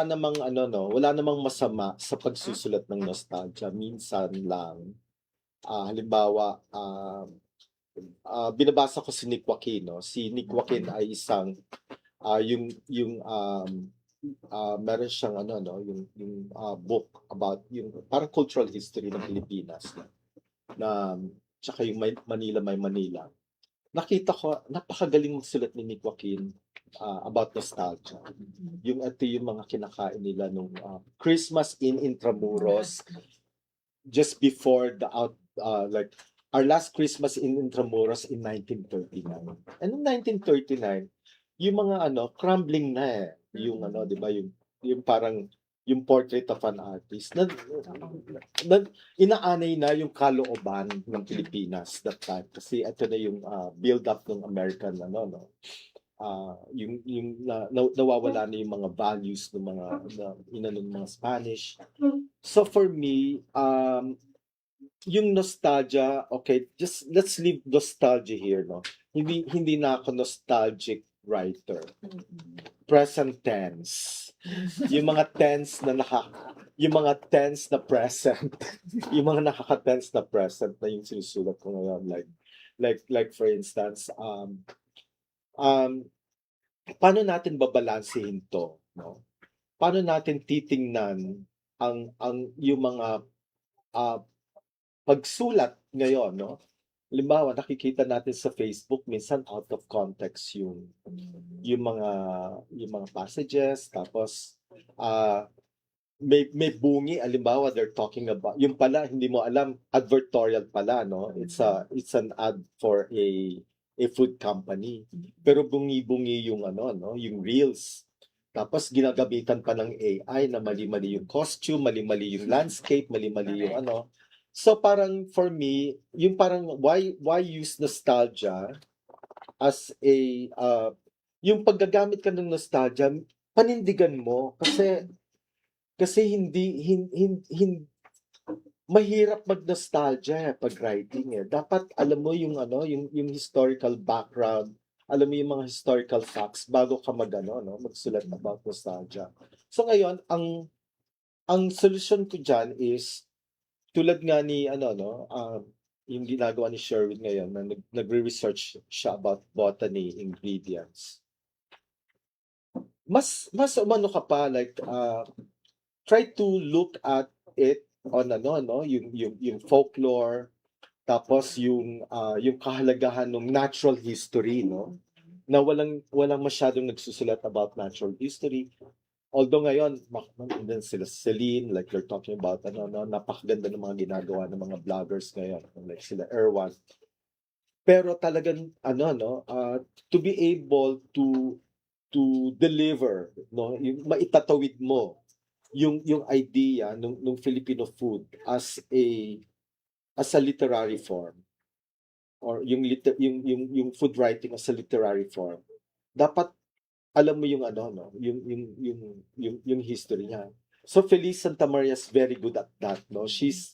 namang masama sa pagsusulat ng nostalgia. Minsan lang halimbawa binabasa ko si Nick Joaquin, Si Nick Joaquin ay isang meron siyang yung book about yung parang cultural history ng Pilipinas na tsaka yung Manila. Nakita ko napakagaling magsulat ni Nick Joaquin about nostalgia. Ito yung mga kinakain nila nung Christmas in Intramuros just before like our last Christmas in Intramuros in 1939. And in 1939, yung mga crumbling na yung di ba yung parang yung portrait of an artist na inaanay na yung kalooban ng Pilipinas that time kasi ito na yung build up ng American nawawala na yung mga values ng mga Spanish. So for me yung nostalgia, okay, just let's leave nostalgia here, hindi na ako nostalgic writer. Present tense. Yung mga tense na present. Yung mga nakaka-tense na present na yung sinusulat ko ngayon. Like for instance, paano natin babalansehin to? Paano natin titingnan ang yung mga pagsulat ngayon, Halimbawa, nakikita natin sa Facebook minsan out of context yung mga passages, tapos may bungi, halimbawa they're talking about yung pala hindi mo alam, advertorial pala, it's an ad for a food company, pero bungi-bungi yung yung reels. Tapos ginagamitan pa ng AI na mali-mali yung costume, mali-mali yung landscape, mali-mali yung So parang for me, yung parang why use nostalgia as a yung paggagamit ka ng nostalgia, panindigan mo kasi mahirap mag-nostalgia pag writing eh. Dapat alam mo yung ano, yung historical background, alam mo yung mga historical facts bago ka magsulat about nostalgia. So ngayon, ang solusyon ko diyan is tulad nga ni yung ginagawa ni Sherwin ngayon na nagre-research siya about botany ingredients. Mas umano ka pa like try to look at it on yung folklore, tapos yung kahalagahan ng natural history, no, na walang masyadong nagsusulat about natural history. Although ngayon then sila Celine, like you're talking about napakaganda ng mga ginagawa ng mga vloggers ngayon like sila Erwan. Pero talagang to be able to deliver, no, yung maitatawid mo yung idea ng Filipino food as a literary form, or yung food writing as a literary form. Dapat alam mo yung yung history niya. So Feliz Santa Maria is very good at that, no. She's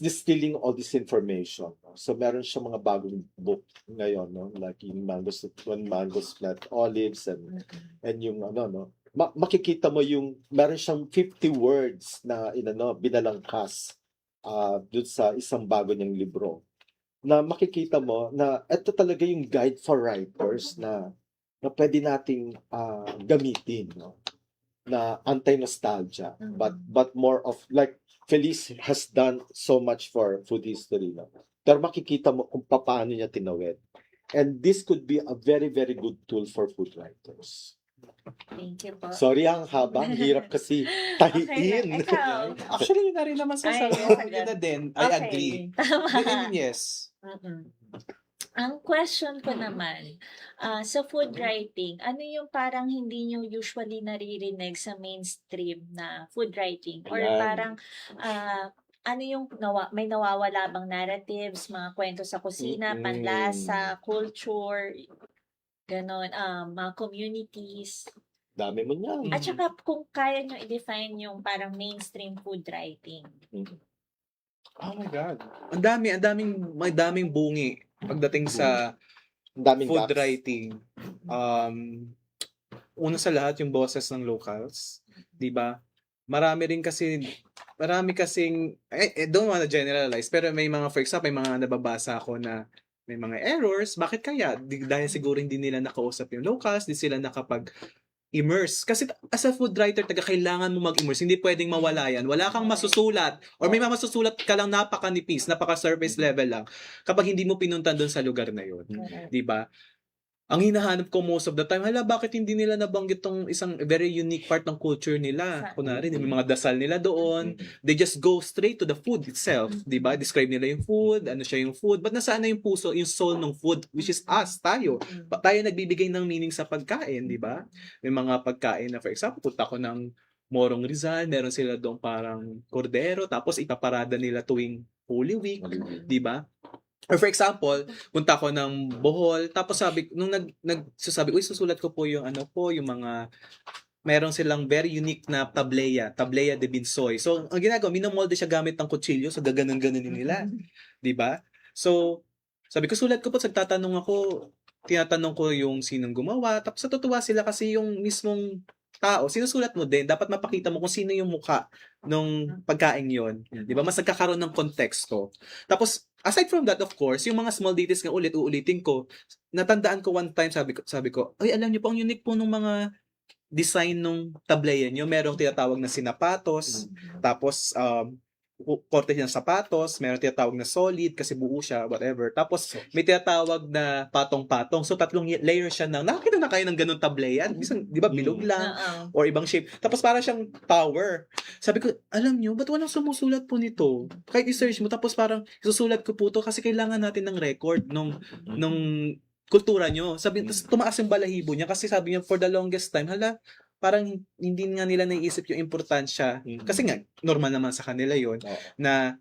distilling all this information. No? So meron siya mga bagong book ngayon, no, like yung Mangoes Plant Olives and yung makikita mo yung meron siyang 50 words na binalangkas dun sa isang bago niyang libro, na makikita mo na ito talaga yung guide for writers na pwede nating gamitin, no, na anti-nostalgia, but more of like Feliz has done so much for food history, no? Pero makikita mo kung paano niya tinawid, and this could be a very very good tool for food writers. Thank you po. Sorry ang haba, ang hirap kasi tahiin. Okay, ikaw. Actually, yun na rin naman sa Ay, sabi. yes, Yun na din. I Okay. agree. Tama. And yes. Mm-mm. Ang question ko naman, sa food writing, ano yung parang hindi nyo usually naririnig sa mainstream na food writing? Or Ayan. parang, ano yung may nawawala bang narratives, mga kwento sa kusina, Mm-mm. panlasa, culture, ganon, mga communities. Dami mo niyan. At saka kung kaya nyo i-define yung parang mainstream food writing. Oh my God. Ang daming bungi pagdating sa Ang daming food gaps. writing. Una sa lahat yung boses ng locals, 'di ba? Marami kasing don't wanna generalize, pero may mga, for example, may mga nababasa ako na may mga errors. Bakit kaya? Dahil siguro hindi nila nakausap yung locals, di sila nakapag-immerse. Kasi as a food writer, kailangan mo mag-immerse. Hindi pwedeng mawala yan. Wala kang masusulat. Or may masusulat ka lang napaka-nipis, napaka-surface level lang. Kapag hindi mo pinuntan doon sa lugar na yun. Di ba? Ang hinahanap ko most of the time, bakit hindi nila nabanggit tong isang very unique part ng culture nila? Kunwari, may mga dasal nila doon. They just go straight to the food itself, di ba? Describe nila yung food, ano siya yung food. But nasaan na yung puso, yung soul ng food, which is us, tayo. Tayo nagbibigay ng meaning sa pagkain, di ba? May mga pagkain na, for example, punta ko ng Morong Rizal, meron sila doon parang kordero, tapos ipaparada nila tuwing Holy Week, di ba? Or for example, punta ko ng Bohol, tapos nung nagsasabi, susulat ko po yung yung mga, meron silang very unique na tableya de Binsoy. So, ang ginagawa, minamolde siya gamit ng kutsilyo, so gaganon-ganonin nila. Di ba? So, sabi ko, sulat ko po, tinatanong ko yung sinong gumawa, tapos natutuwa sila kasi yung mismong tao, sinusulat mo din, dapat mapakita mo kung sino yung mukha nung pagkain yon, di ba? Mas nagkakaroon ng konteksto. Tapos, aside from that, of course, yung mga small details nga uulitin ko. Natandaan ko one time, sabi ko, ay, alam niyo po, ang unique po nung mga design nung tableya niyo. Merong tinatawag na sinapatos, tapos korte ng sapatos, meron tinatawag na solid kasi buo siya, whatever. Tapos may tinatawag na patong-patong. So 3 layer siya nakakita na kayo ng ganung tableya. Minsan, di ba, bilog lang or ibang shape. Tapos para siyang tower. Sabi ko, alam nyo, ba't walang sumusulat po nito? Kahit i-search mo, tapos parang isusulat ko po to kasi kailangan natin ng record nung kultura nyo. Tapos tumaas yung balahibo niya kasi sabi niya, for the longest time, parang hindi nga nila naiisip yung importansya. Kasi nga, normal naman sa kanila yon na,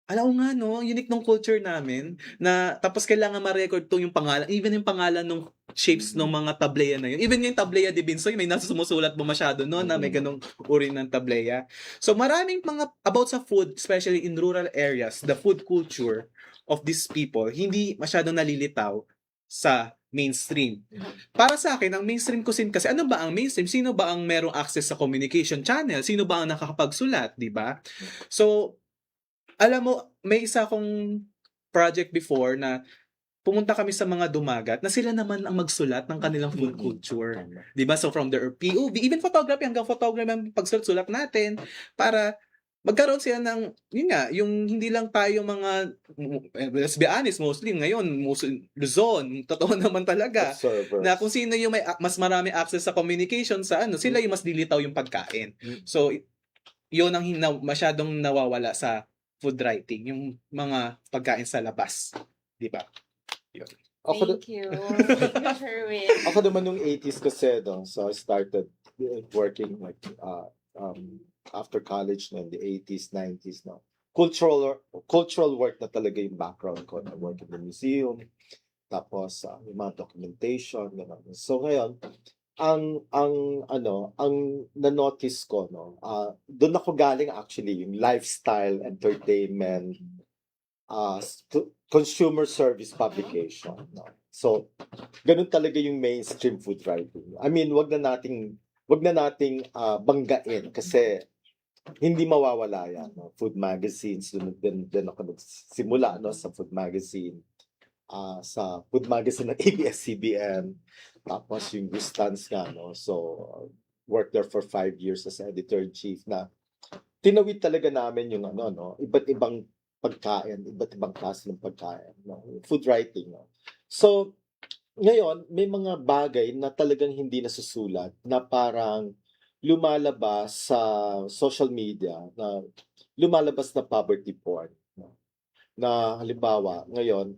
alam nga no, unique ng culture namin, na tapos kailangan ma-record to yung pangalan, even yung pangalan ng shapes ng mga tableya na yun. Even yung tableya de Binsoy, may nasa sumusulat mo masyado no na may ganong uri ng tableya. So maraming mga about sa food, especially in rural areas, the food culture of these people hindi masyado nalilitaw sa mainstream. Para sa akin, ang mainstream cuisine kasi, ano ba ang mainstream? Sino ba ang merong access sa communication channel? Sino ba ang nakakapagsulat, di ba? So, alam mo, may isa akong project before na pumunta kami sa mga dumagat na sila naman ang magsulat ng kanilang food culture. Tama. 'Di ba? So from their POV, even photography, hanggang photography ang pagsulat natin para magkaroon sila ng, yun nga, yung hindi lang tayo mga, let's be honest, mostly ngayon, Luzon, totoo naman talaga, Observers. na kung sino yung may mas marami access sa communication sa ano, sila yung mas dilitaw yung pagkain. So, yun ang masyadong nawawala sa food writing, yung mga pagkain sa labas. Di ba? Ako, Thank you. Thank you, Sherwin. ako naman nung 80s kasi, no, so I started working like after college no, in the 80s, 90s, no. Cultural work na talaga yung background ko. I work in the museum, tapos yung mga documentation, gano'n. So ngayon, ang na-notice ko, no, doon ako galing actually, yung lifestyle, entertainment, consumer service publication. No? So, ganun talaga yung mainstream food writing. I mean, wag na nating banggain kasi hindi mawawala yan. No? Food magazines, doon ako nagsimula no, sa food magazine. Sa food magazine ng ABS-CBN. Tapos yung Gustans nga, no? So, worked there for 5 years as editor-in-chief na tinawid talaga namin yung iba't ibang pagkain, iba't ibang klase ng pagkain, no? Food writing. No? So, ngayon, may mga bagay na talagang hindi nasusulat na parang lumalabas sa social media, na lumalabas na poverty porn. No? Na halimbawa, ngayon,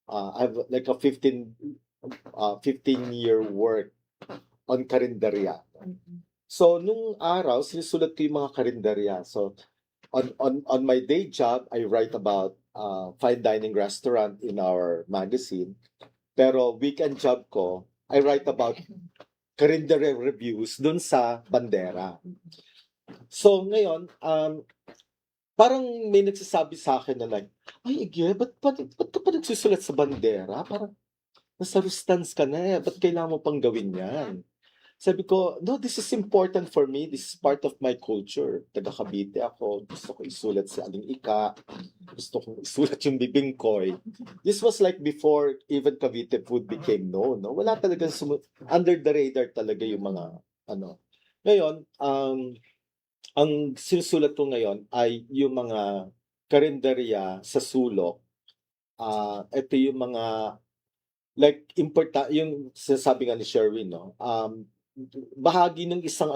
I have like a 15-year work on karinderya. So, nung araw, sinusulat ko yung mga karinderya. So, on my day job, I write about fine dining restaurant in our magazine. Pero weekend job ko, I write about karinderya reviews dun sa Bandera. So ngayon, parang may nagsasabi sa akin na like, ay Iggy, ba't ka pa nagsusulat sa Bandera? Parang nasa Rustans ka na eh, ba't kailangan mo pang gawin yan? Sabi ko, no, this is important for me. This is part of my culture. Taga Cavite ako. Gusto ko isulat si Aling Ika. Gusto ko isulat yung Bibingkoy. This was like before even Cavite food became known. No? Wala talagang under the radar talaga yung mga ano. Ngayon, ang sinusulat ko ngayon ay yung mga karinderya sa sulok. Ito yung mga like yung sinasabi nga ni Sherwin, no? Bahagi ng isang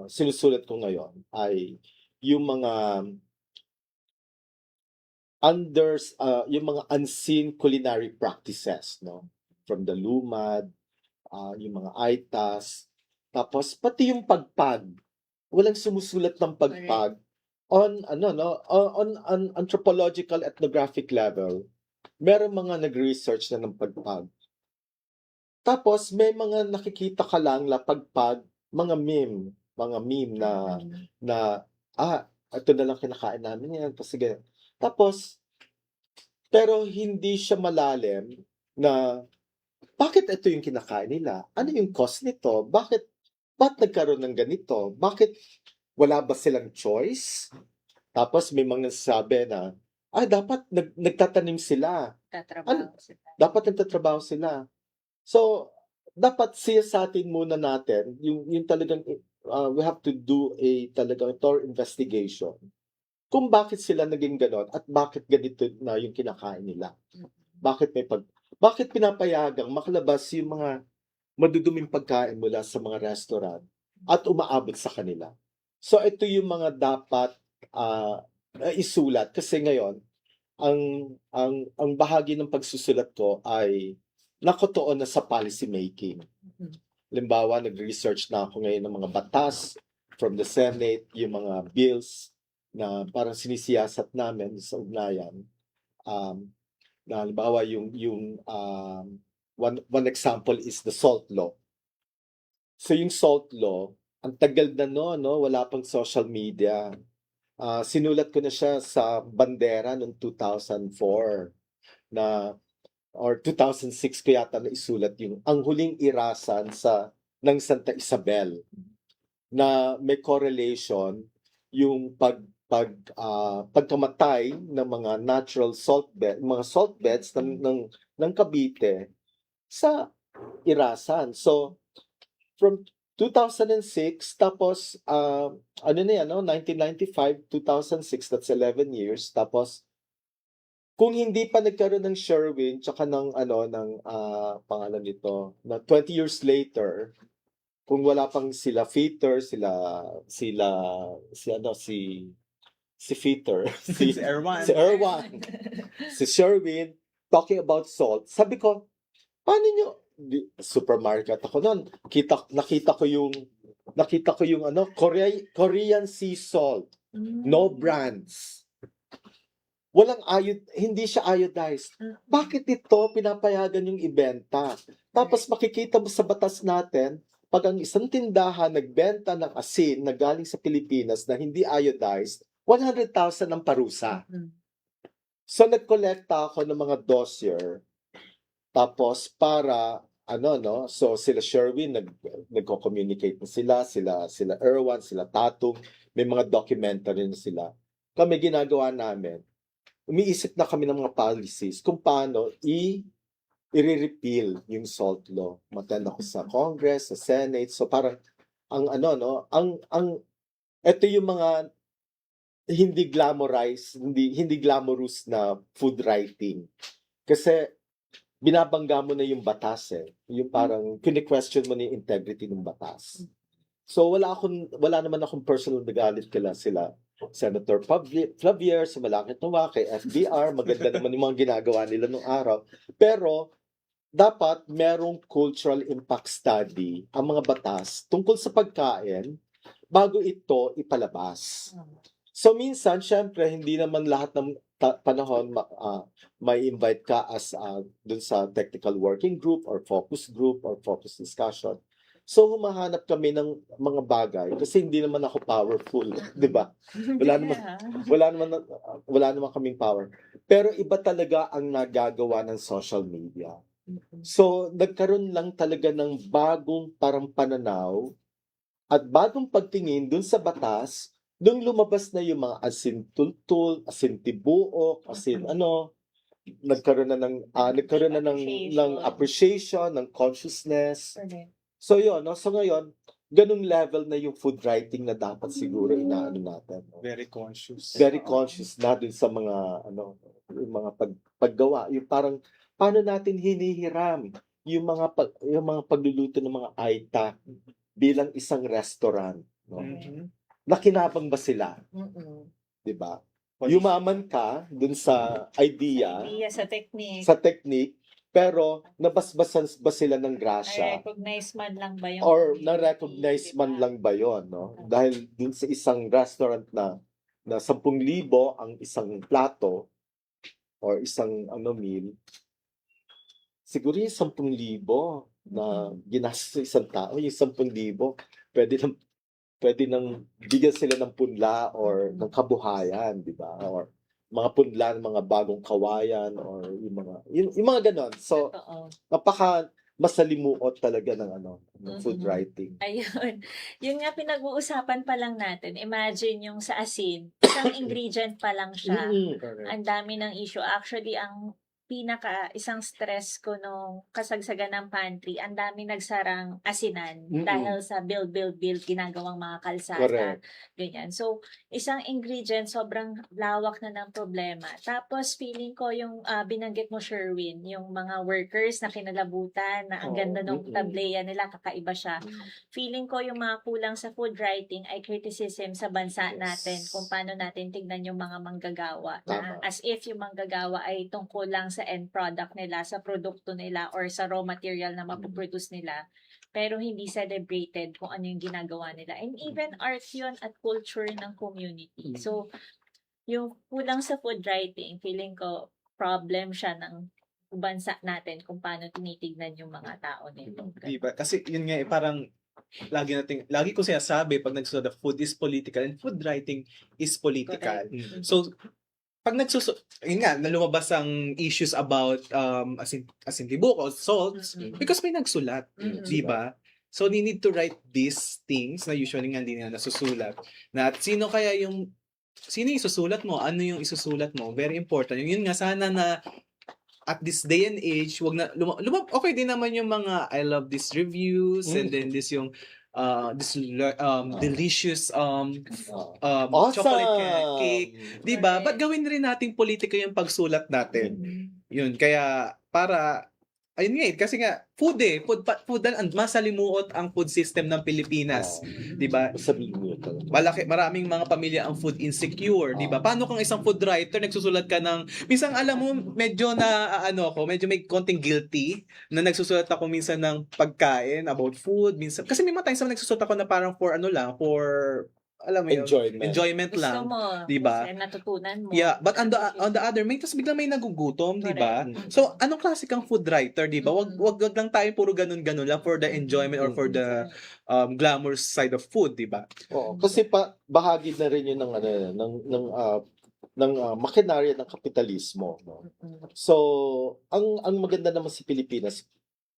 sinusulat ko ngayon ay yung mga yung mga unseen culinary practices, no, from the lumad, yung mga aitas, tapos pati yung pagpag, walang sumusulat ng pagpag on anthropological ethnographic level. Meron mga nag-research na ng pagpag. Tapos may mga nakikita ka lang na pagpag, mga meme na ito na lang kinakain namin yan. Tapos, pero hindi siya malalim na bakit ito yung kinakain nila? Ano yung cost nito? Ba't nagkaroon ng ganito? Bakit wala ba silang choice? Tapos may mga nagsasabi na, dapat nagtatanim sila. Dapat nagtatrabaho sila. So, dapat siyasatin muna natin yung talagang we have to do a talagang thorough investigation kung bakit sila naging ganon at bakit ganito na yung kinakain nila. Bakit pinapayagang makalabas yung mga maduduming pagkain mula sa mga restaurant at umaabot sa kanila. So, ito yung mga dapat isulat kasi ngayon ang bahagi ng pagsusulat ko ay nakatuon na sa policy making. Halimbawa, nag-research na ako ngayon ng mga batas from the Senate, yung mga bills na parang sinisiyasat namin sa ugnayan. Na halimbawa one example is the salt law. So yung salt law, ang tagal na no, wala pang social media. Sinulat ko na siya sa bandera noong 2004 na or 2006 ko yata na isulat yung ang huling irasan ng Santa Isabel na may correlation yung pagkamatay ng mga natural mga salt beds ng Cavite sa irasan. So from 2006 tapos ano na yan, no? 1995, 2006, that's 11 years. Tapos kung hindi pa nagkaroon ng Sherwin tsaka ng pangalan nito na 20 years later, kung wala pang sila Feater, si Feater, Si Erwan. si Erwan, si Sherwin, talking about salt. Sabi ko, paano nyo, supermarket ako noon, nakita ko yung Korean sea salt, no brands. Walang hindi siya iodized. Bakit ito pinapayagan yung ibenta? Tapos makikita mo sa batas natin, pag ang isang tindahan nagbenta ng asin na galing sa Pilipinas na hindi iodized, 100,000 ang parusa. So nagkolekta ako ng mga dossier. Tapos para so sila Sherwin nagko-communicate na sila Erwan, sila Tatung, may mga documentary na sila. Kami ginagawa namin, umiisip na kami ng mga policies kung paano i-repeal yung salt law. Matan ako sa Congress, sa Senate. So parang ito yung mga hindi glamorous na food writing. Kasi binabangga mo na yung batas Yung parang kini-question mo na yung integrity ng batas. So wala naman akong personal nagalit sila Senator Flavier, sa Malakit Nawa, kay FDR, maganda naman yung mga ginagawa nila nung araw. Pero dapat merong cultural impact study ang mga batas tungkol sa pagkain bago ito ipalabas. So minsan, syempre, hindi naman lahat ng panahon may invite ka as dun sa technical working group or focus discussion. So humahanap kami ng mga bagay kasi hindi naman ako powerful, 'di ba? Wala naman kaming power. Pero iba talaga ang nagagawa ng social media. So nagkaroon lang talaga ng bagong parang pananaw at bagong pagtingin dun sa batas, dun lumabas na yung mga asin tultul, asin tibuok, asin nagkaroon na ng appreciation, ng consciousness. So yun, so ngayon, ganung level na yung food writing na dapat siguro inaano natin. Very conscious. Very conscious na dun sa mga yung mga paggawa, yung parang paano natin hinihiram yung mga pagluluto ng mga aita bilang isang restaurant, no? Nakinabang ba sila? 'Di ba? Yumaman ka dun sa idea, sa technique, pero nabasbasan ba sila ng grasya? Na-recognize man lang ba yun? Or na-recognize man lang ba yun, no? Dahil dun sa isang restaurant na 10,000 ang isang plato or isang meal, siguro yung 10,000 na ginastos sa isang tao, yung 10,000, pwede nang bigyan sila ng punla or ng kabuhayan, di ba? Or mga punla ng mga bagong kawayan or yung mga ganon. So, napaka masalimuot talaga ng food writing. Ayun. Yun nga pinag-uusapan pa lang natin. Imagine yung sa asin, isang ingredient pa lang siya. Ang dami ng issue. Actually, ang isang stress ko nung kasagsagan ng pantry, ang dami nagsarang asinan dahil sa build ginagawang mga kalsada. Correct. Ganyan. So, isang ingredient, sobrang lawak na ng problema. Tapos, feeling ko yung binanggit mo, Sherwin, yung mga workers na kinalabutan, na ang ganda ng tableya nila, kakaiba siya. Feeling ko yung mga kulang sa food writing ay criticism sa bansa natin kung paano natin tignan yung mga manggagawa. Na, as if yung manggagawa ay tungkol lang sa end product nila, sa produkto nila, or sa raw material na mapuproduce nila, pero hindi celebrated kung ano yung ginagawa nila. And even art yun at culture ng community. So, yung kulang sa food writing, feeling ko, problem siya ng bansa natin kung paano tinitignan yung mga tao nito. Di ba? Kasi yun nga parang lagi ko sinasabi pag nagsusulat, food is political and food writing is political. Correct. So, pag yun nga, lumabas ang issues about asintibuko, salts, Mm-mm. because may nagsulat, Mm-mm. di ba? So, they need to write these things na usually nga hindi nila nasusulat. Na at sino yung isusulat mo? Ano yung isusulat mo? Very important. Yun nga, sana na at this day and age, wag na okay din naman yung mga I love these reviews and then this yung delicious Awesome! chocolate cake, 'di ba? But gawin rin nating politika yung pagsulat natin. Yun, kaya para ayun nga kasi nga food and masalimuot ang food system ng Pilipinas, 'di ba? Sabihin mo ito. Maraming mga pamilya ang food insecure, 'di ba? Paano kung isang food writer nagsusulat ka ng minsan alam mo medyo medyo may konting guilty na nagsusulat ako minsan ng pagkain about food, minsan kasi may mga times na nagsusulat ako na parang for alam mo yun, enjoyment Gusto lang. mo, Diba? kasi natutunan mo. Yeah, but on the other tas biglang may nagugutom, 'di ba? Correct. So, anong klase kang food writer, 'di ba? Wag lang tayo puro ganun lang for the enjoyment or for the glamorous side of food, 'di ba? Oo, kasi bahagi na rin yun ng makinarya ng kapitalismo, no? So, ang maganda naman sa Pilipinas,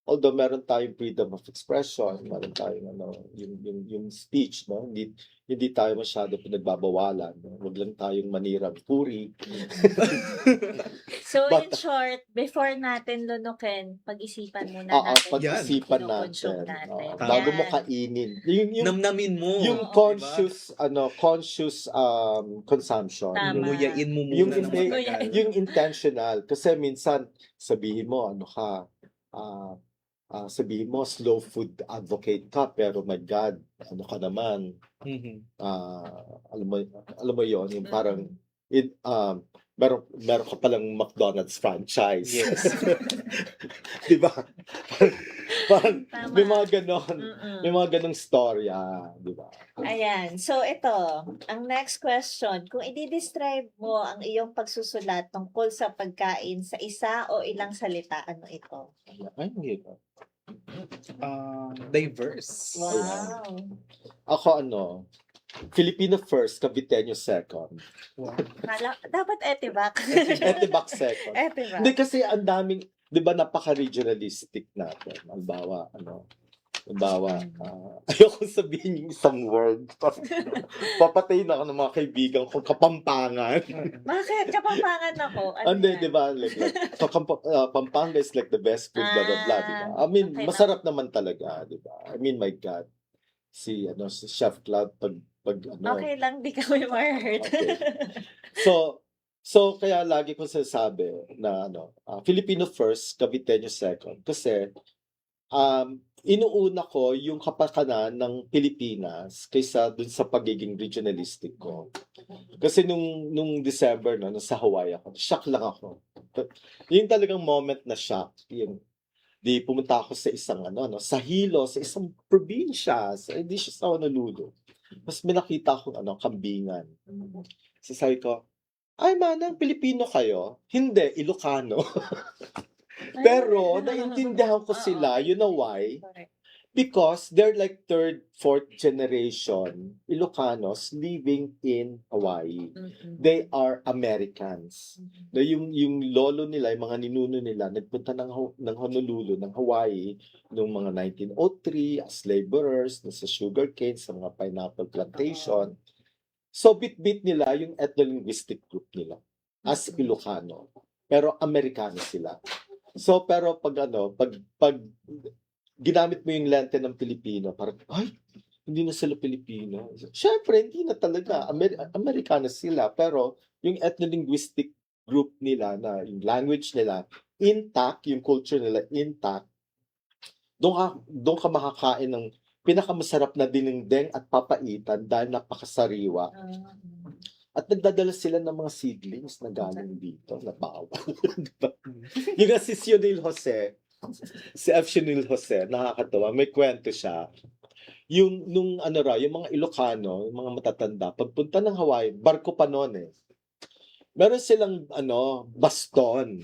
although meron tayong freedom of expression, meron tayong yung speech, no? Hindi tayo masyado pinagbabawalan, no? Wag lang tayong manirang puri. So, in But- short, before natin lunukin, pag-isipan muna Oo, natin. pag-isipan Kinukonsume natin. natin. Bago mo Yan. kainin. Namnamin mo. Yung Oo, conscious consumption. Tama. Nguyain mo muna Yung ng hindi- matagal. Yung intentional. Kasi minsan, sabihin mo, sabihin mo, slow food advocate ka, pero my God, ano ka naman, Mhm. alam mo yon yung parang, meron ka palang McDonald's franchise. Yes. Di ba? Parang, Tama. may mga ganon. Mm-mm. May mga ganong storya, di ba? Ayan. So, ito. Ang next question. Kung i-describe mo ang iyong pagsusulat tungkol sa pagkain sa isa o ilang salita, ano ito? Ay, hindi ba? Diverse. Wow. Ako Filipino first, Caviteño second. Dapat etibak. Etibac second. Etibak. Hindi kasi ang daming, di ba, napaka-regionalistic natin. Halimbawa, ayoko sabihin yung isang word. Papatayin ako ng mga kaibigan ko, Kapampangan. Bakit? Kapampangan ako. Ano Hindi, yan? di ba? So, Pampanga is like the best food, blah, blah, blah, di ba? I mean, Okay. masarap naman talaga, di ba? I mean, my God. Si Chef Cloud, pag Okay lang, di kami ma-hurt. Okay. So kaya lagi ko sinasabi na Filipino first, Caviteño second. Kasi inuuna ko yung kapakanan ng Pilipinas kaysa dun sa pagiging regionalistic ko. Kasi nung December nasa Hawaii ako, shock lang ako. Yung talagang moment na shock, di pumunta ako sa isang sa Hilo, sa isang probinsya, hindi siya sa Honolulu. Mas may nakita akong kambingan. So sabi ko, ay manang, Pilipino kayo? Hindi, Ilocano. Pero naiintindihan ko sila, you know why? Correct. Because they're like third, fourth generation Ilocanos living in Hawaii. Mm-mm. They are Americans. Na yung lolo nila, yung mga ninuno nila, nagpunta ng Honolulu, ng Hawaii, noong mga 1903 as laborers, sa sugarcane, sa mga pineapple plantation. So, bit-bit nila yung ethno-linguistic group nila as Ilocano. Pero Amerikano sila. So, pero pag ginamit mo yung lente ng Pilipino, parang, ay, hindi na sila Pilipino. Siyempre, hindi na talaga. Amerikano sila. Pero yung ethno-linguistic group nila, na yung language nila, intact, yung culture nila, intact, doon ka makakain ng pinakamasarap na dinengdeng at papaitan dahil napakasariwa. At nagdadala sila ng mga seedlings na galing dito, na bawal. Diba? Yung si Sionil Jose, si F. Sionil Jose, nakakatawa, may kwento siya. Yung mga Ilocano, yung mga matatanda, pagpunta ng Hawaii, barko pa noon eh. meron silang baston.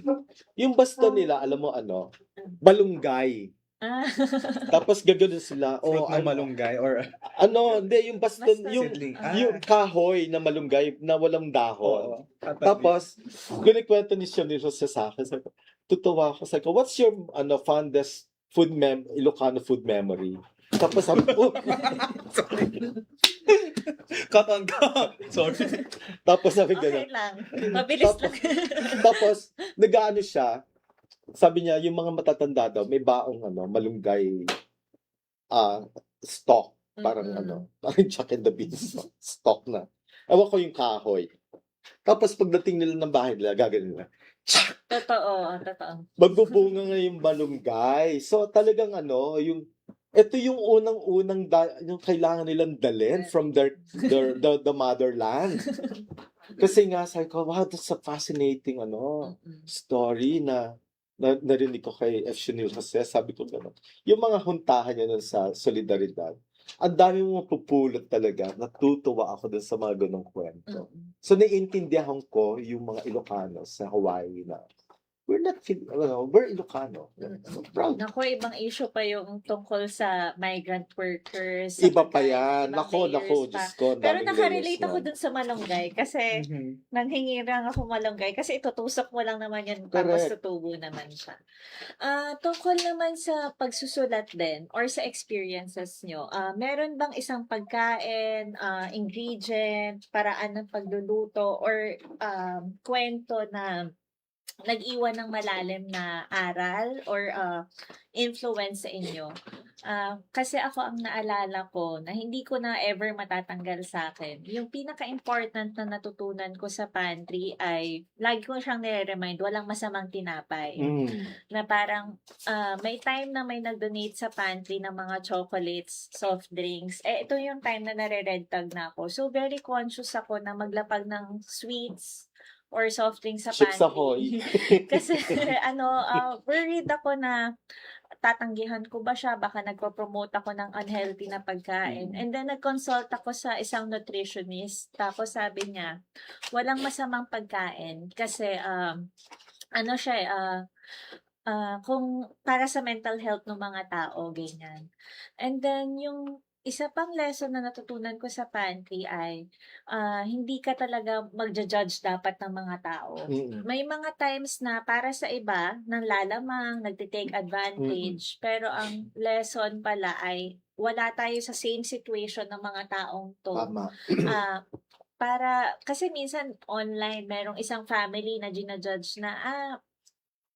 Yung baston nila, alam mo balunggay. Ah. Tapos gagawin sila, Fruit ng malunggay or hindi, yung baston, Baston. seedling. yung kahoy na malunggay na walang dahon. Oo. Tapos, kinikwento ni Jose sa akin, sabi ko, tutuwa ako, sabi ko, what's your fondest Ilocano food memory? Tapos sabi ko, Cut on cut. Sorry. tapos sabi Okay gano'n. lang. Mabilis lang. Tapos, nag-ano siya, sabi niya, yung mga matatanda daw, may baong malunggay stock. Parang parang Jack and the Beanstalk stock na. Ewan ko yung kahoy. Tapos pagdating nila ng bahay nila, gagawin nila. Totoo. Magbubunga nga yung malunggay. So talagang ito yung unang-unang yung kailangan nilang dalhin from the motherland. Kasi nga sabi ko, wow, that's a fascinating story na narinig ko kay F. Chenil Jose. Sabi ko gano'n. Yung mga huntahan niya nun sa Solidaridad, ang dami mong pupulot talaga. Natutuwa ako dun sa mga ganong kwento. So, naiintindihan ko yung mga Ilocano sa Hawaii na we're Ilocano. So proud. Naku, ibang issue pa yung tungkol sa migrant workers. Iba pa yan. Ibang Nako, layers pa. Diyos ko. Pero daming nakarelate layers ako yan. dun sa malunggay kasi Mhm. nanghingirang ako malunggay kasi itutusok mo lang naman yan tapos Correct. tutubo naman siya. Tungkol naman sa pagsusulat din or sa experiences nyo, meron bang isang pagkain, ingredient, paraan ng pagluluto or kwento na nag-iwan ng malalim na aral or influence sa inyo? Kasi ako ang naalala ko na hindi ko na ever matatanggal sa akin. Yung pinaka-important na natutunan ko sa pantry ay lagi ko siyang nire-remind, walang masamang tinapay. Na parang may time na may nag-donate sa pantry ng mga chocolates, soft drinks. Ito yung time na nare-red tag na ako. So very conscious ako na maglapag ng sweets or soft drinks sa Chips pantry. Ahoy. Kasi worried ako na tatanggihan ko ba siya, baka nagpo-promote ako ng unhealthy na pagkain. And then nag-consult ako sa isang nutritionist. Tapos sabi niya, walang masamang pagkain kasi kung para sa mental health ng mga tao, ganyan. And then yung isa pang lesson na natutunan ko sa pantry ay hindi ka talaga magja-judge dapat ng mga tao. May mga times na para sa iba, nanlalamang, nagtitake advantage, pero ang lesson pala ay wala tayo sa same situation ng mga taong to. Tama. Kasi minsan online, merong isang family na ginajudge na,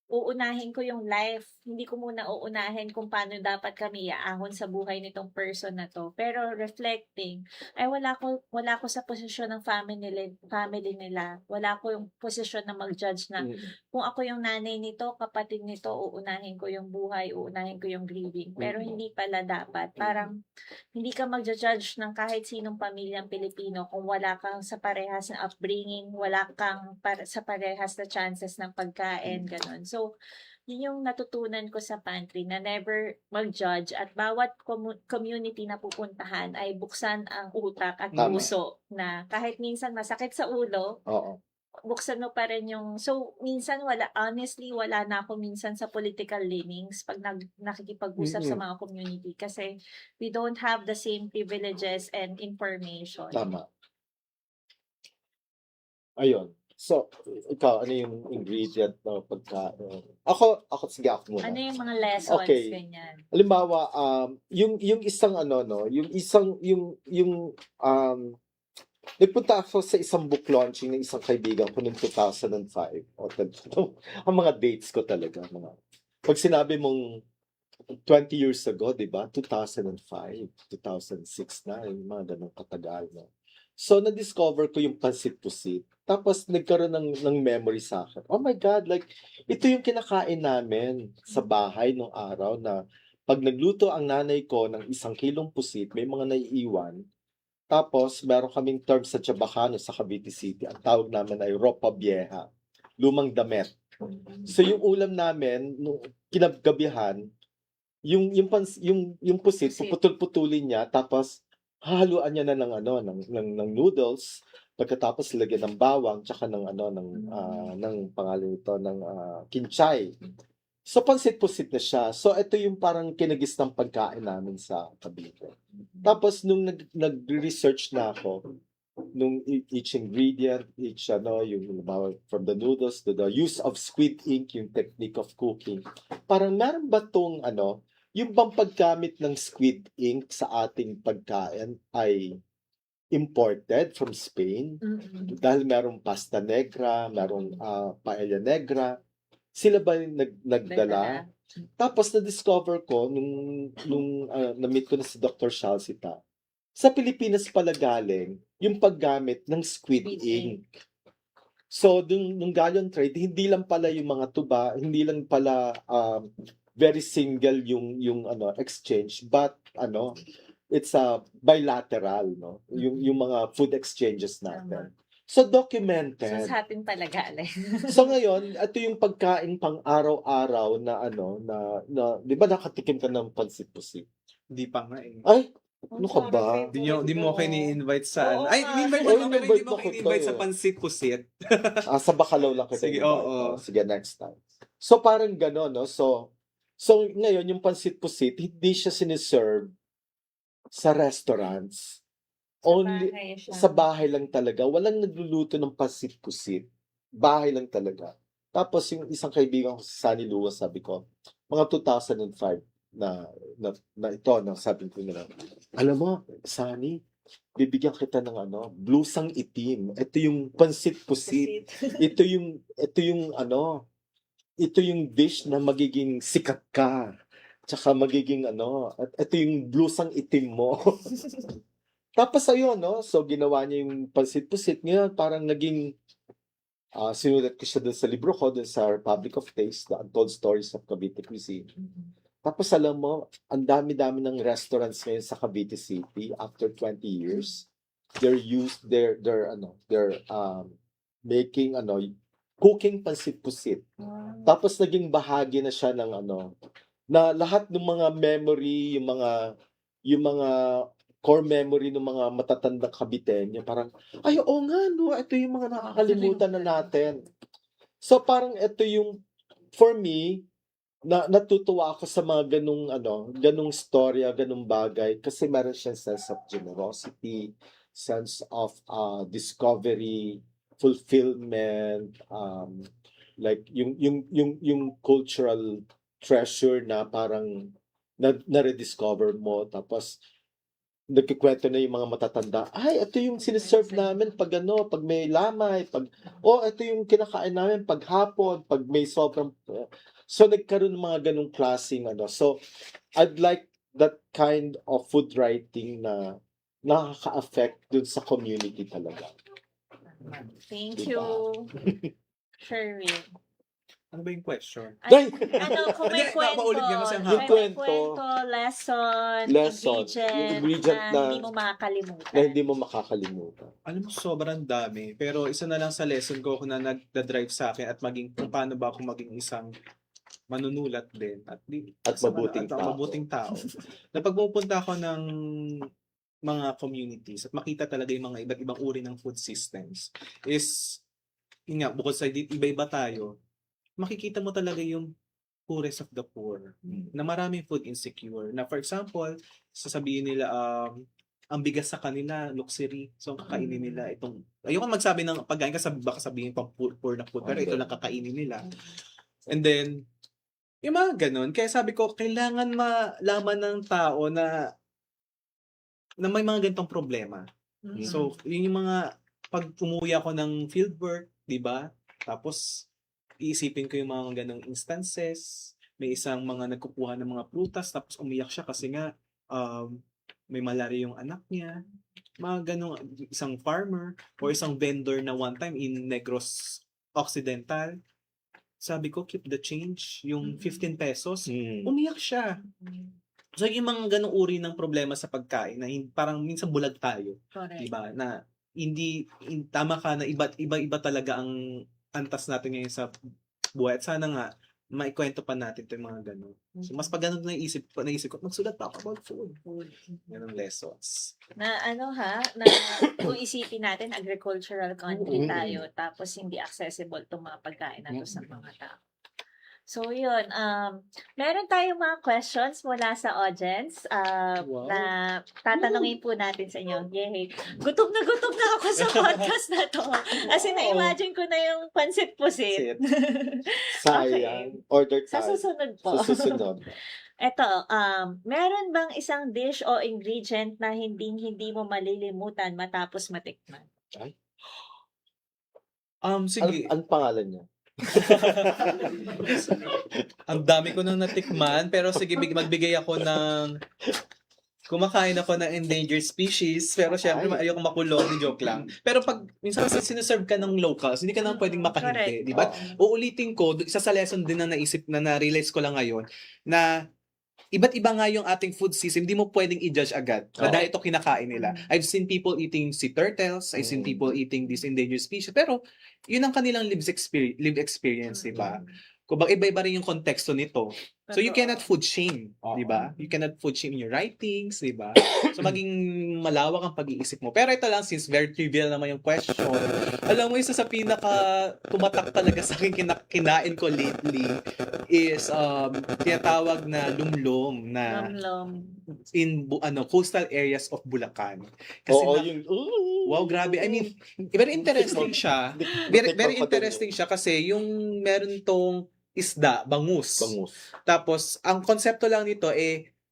uunahin ko yung life. Hindi ko muna uunahin kung paano dapat kami iaahon sa buhay nitong person na to. Pero reflecting, ay wala ko sa posisyon ng family nila. Wala ko yung posisyon na mag-judge na kung ako yung nanay nito, kapatid nito, uunahin ko yung buhay, uunahin ko yung grieving. Pero hindi pala dapat. Parang hindi ka mag-judge ng kahit sinong pamilyang Pilipino kung wala kang sa parehas na upbringing, wala kang sa parehas na chances ng pagkain, ganun. So, yun yung natutunan ko sa pantry na never mag-judge at bawat community na pupuntahan ay buksan ang utak at Tama. puso na kahit minsan masakit sa ulo, Oo. buksan mo pa rin yung... So, minsan honestly, wala na ako minsan sa political leanings pag nakikipag-usap sa mga community kasi we don't have the same privileges and information. Tama. Ayun. So, ikaw, ano yung ingredient na pagkain? Ako sige, ako muna. Ano yung mga lessons, Okay. ganyan? Halimbawa, yung isang nagpunta ako sa isang book launching ng isang kaibigan ko noong 2005. Ang mga dates ko talaga. Pag sinabi mong 20 years ago, di ba? 2005, 2006 na, yung mga ganong katagal na. So, na-discover ko yung pansit-pusit. Tapos, nagkaroon ng memory sa akin. Oh my God, like, ito yung kinakain namin sa bahay nung araw na pag nagluto ang nanay ko ng 1 kilong pusit, may mga naiiwan. Tapos, meron kaming term sa Chabacano, sa Cavite City. Ang tawag namin ay ropa vieja, lumang damit. So, yung ulam namin, nung kinagabihan, yung pusit, puputol-putulin niya, tapos hahaluan niya na ng ano, ng noodles, pagkatapos lagyan ng bawang, tsaka ng ano, ng pangalan nito, ng kinchay. So, pansit-pusit na siya. So, ito yung parang kinagisnang pagkain namin sa Cavite. Tapos, nung nag-research na ako, nung each ingredient, each ano, yung halimbawa, from the noodles to the use of squid ink, yung technique of cooking, parang meron ba tong ano, yung bang paggamit ng squid ink sa ating pagkain ay imported from Spain? Dahil merong pasta negra, merong paella negra, sila ba yung nagdala? Tapos na-discover ko nung na-meet ko na si Dr. Shalsita, sa Pilipinas pala galing yung paggamit ng squid Squid ink. So, nung galleon trade, hindi lang pala yung mga tuba, hindi lang pala very single yung ano exchange, but ano, it's a bilateral, no? Yung mga food exchanges natin. So, So, documented. sa atin pala galing. So ngayon, ito yung pagkain pang araw-araw na ano na 'di ba nakatikim ka ng pansit-pusit? Hindi pa nga eh. Ay, ano ka ba? Di mo ako ini-invite sa Oo Ay, nga. in-invite Oo, mo, pero in-invite hindi mo mo ako ko ini-invite to, sa eh. pansit-pusit. Sa Bacalaw lang kita Sige, invite. oo. Sige, next time. So parang gano'n, no? So ngayon yung pansit-pusit, hindi siya siniserve sa restaurants. Only bahay siya. sa bahay lang talaga. Walang nagluluto ng pansit-pusit. Bahay lang talaga. Tapos yung isang kaibigan ko si Sunny Lua, sabi ko, mga 2005 na ito, na sabi ko nila, alam mo, Sunny, bibigyan kita ng ano, blusang itim. Ito yung pansit-pusit. Ito yung ano, ito yung dish na magiging sikat ka. Tsaka magiging ano, at ito yung blusang itim mo. Tapos ayun, no? So, ginawa niya yung pansit-pusit. Ngayon, parang naging, sinulat ko siya dun sa libro ko, dun sa Republic of Taste, The Untold Stories of Cavite Cuisine. Tapos alam mo, ang dami-dami ng restaurants ngayon sa Cavite City after 20 years. They're making ano, cooking pansit-pusit. Tapos naging bahagi na siya ng ano, na lahat ng mga memory, yung mga core memory ng mga matatandang Caviteño, parang, ay, oo nga, no, ito yung mga nakakalimutan na natin. So, parang ito yung, for me, natutuwa ako sa mga ganung storya, ganung bagay, kasi meron siyang sense of generosity, sense of discovery, fulfillment, like yung cultural treasure na parang na-rediscover mo, tapos nagkikwento na yung mga matatanda, ay, ito yung siniserve namin pag pag may lamay, ito yung kinakain namin pag hapon, pag may sobrang, so nagkaroon ng mga ganong klaseng So, I'd like that kind of food writing na nakaka-affect dun sa community talaga. Thank Diba? you, Sherwin. Ano ba yung question? Ay! Kung may Hindi, kwento, paulit niya kasi ang may haba. Yung kwento. lesson, ingredient na na hindi mo makakalimutan. na hindi mo makakalimutan. Alam mo, sobrang dami. Pero isa na lang sa lesson ko na nagda-drive sa akin at maging kung paano ba ako maging isang manunulat din. At mabuting tao. Na pag pupunta ako ng mga communities at makita talaga yung mga iba't ibang uri ng food systems is, yun nga, bukod sa iba-iba tayo, makikita mo talaga yung poorest of the poor. Na maraming food insecure. Na for example, sasabihin nila, ang bigas sa kanila, luxury. So, ang kakainin nila itong, ayoko magsabi ng pagkain kasi baka sabihin pang poor na food, pero ito lang kakainin nila. And then, yung mga ganun. Kaya sabi ko, kailangan malaman ng tao na may mga ganitong problema. So, yun yung mga, pag umuwi ako ng fieldwork, di ba? Tapos, iisipin ko yung mga ganong instances. May isang mga nagkukuha ng mga prutas, tapos umiyak siya kasi nga, may malaria yung anak niya. Mga ganong, isang farmer, or isang vendor na one time in Negros Occidental, sabi ko, keep the change, yung 15 pesos, umiyak siya. So, yung mga ganong uri ng problema sa pagkain, na parang minsan bulag tayo. Correct. Diba? Na tama ka na iba talaga ang antas natin ngayon sa buhay. At sana nga, maikwento pa natin 'tong mga gano'n. So, mas pag ganun naisip ko, magsulat pa ako about food. Ganong lessons. Na ano ha, na kung isipin natin, agricultural country Mm. tayo, tapos hindi accessible itong mga pagkain na to sa mga tao. So yun, meron tayong mga questions mula sa audience Wow. na tatanungin po natin sa inyo. Yay! Gutom na ako sa podcast na to. Kasi na-imagine ko na yung pansit pusit. Sayang. Order Sa tayo. susunod po. Sa susunod. Eto, meron bang isang dish o ingredient na hindi mo malilimutan matapos matikman? Sige. Ang pangalan niya? Ang dami ko nang natikman, pero sige, magbigay ako ng kumakain ako ng endangered species, pero syempre Ay. ayoko makulong, joke lang. Pero pag minsan kasi sinuserve ka ng locals, hindi ka naman pwedeng makahindi, Correct. di ba? Oo. Uulitin ko, isa sa lesson din na naisip na na-realize ko lang ngayon, na iba't iba nga yung ating food system, hindi mo pwedeng i-judge agad na Oo. dahil ito kinakain nila. I've seen people eating sea turtles, I've seen people eating these endangered species, pero yun ang kanilang lived experience, di ba? Kung iba-iba rin yung konteksto nito. So you Totoo. cannot food shame, Oo. di ba? You cannot food shame in your writings, di ba? So maging malawak ang pag-iisip mo. Pero ito lang, since very trivial naman yung question, alam mo, isa sa pinaka tumatak talaga sa akin kinain ko lately is tinatawag na lumlom na Lom-lom. in coastal areas of Bulacan. Kasi Oo, na- yung... wow, grabe. I mean, very interesting siya. Very interesting siya kasi yung meron tong isda, bangus. Bangus. Tapos, ang konsepto lang nito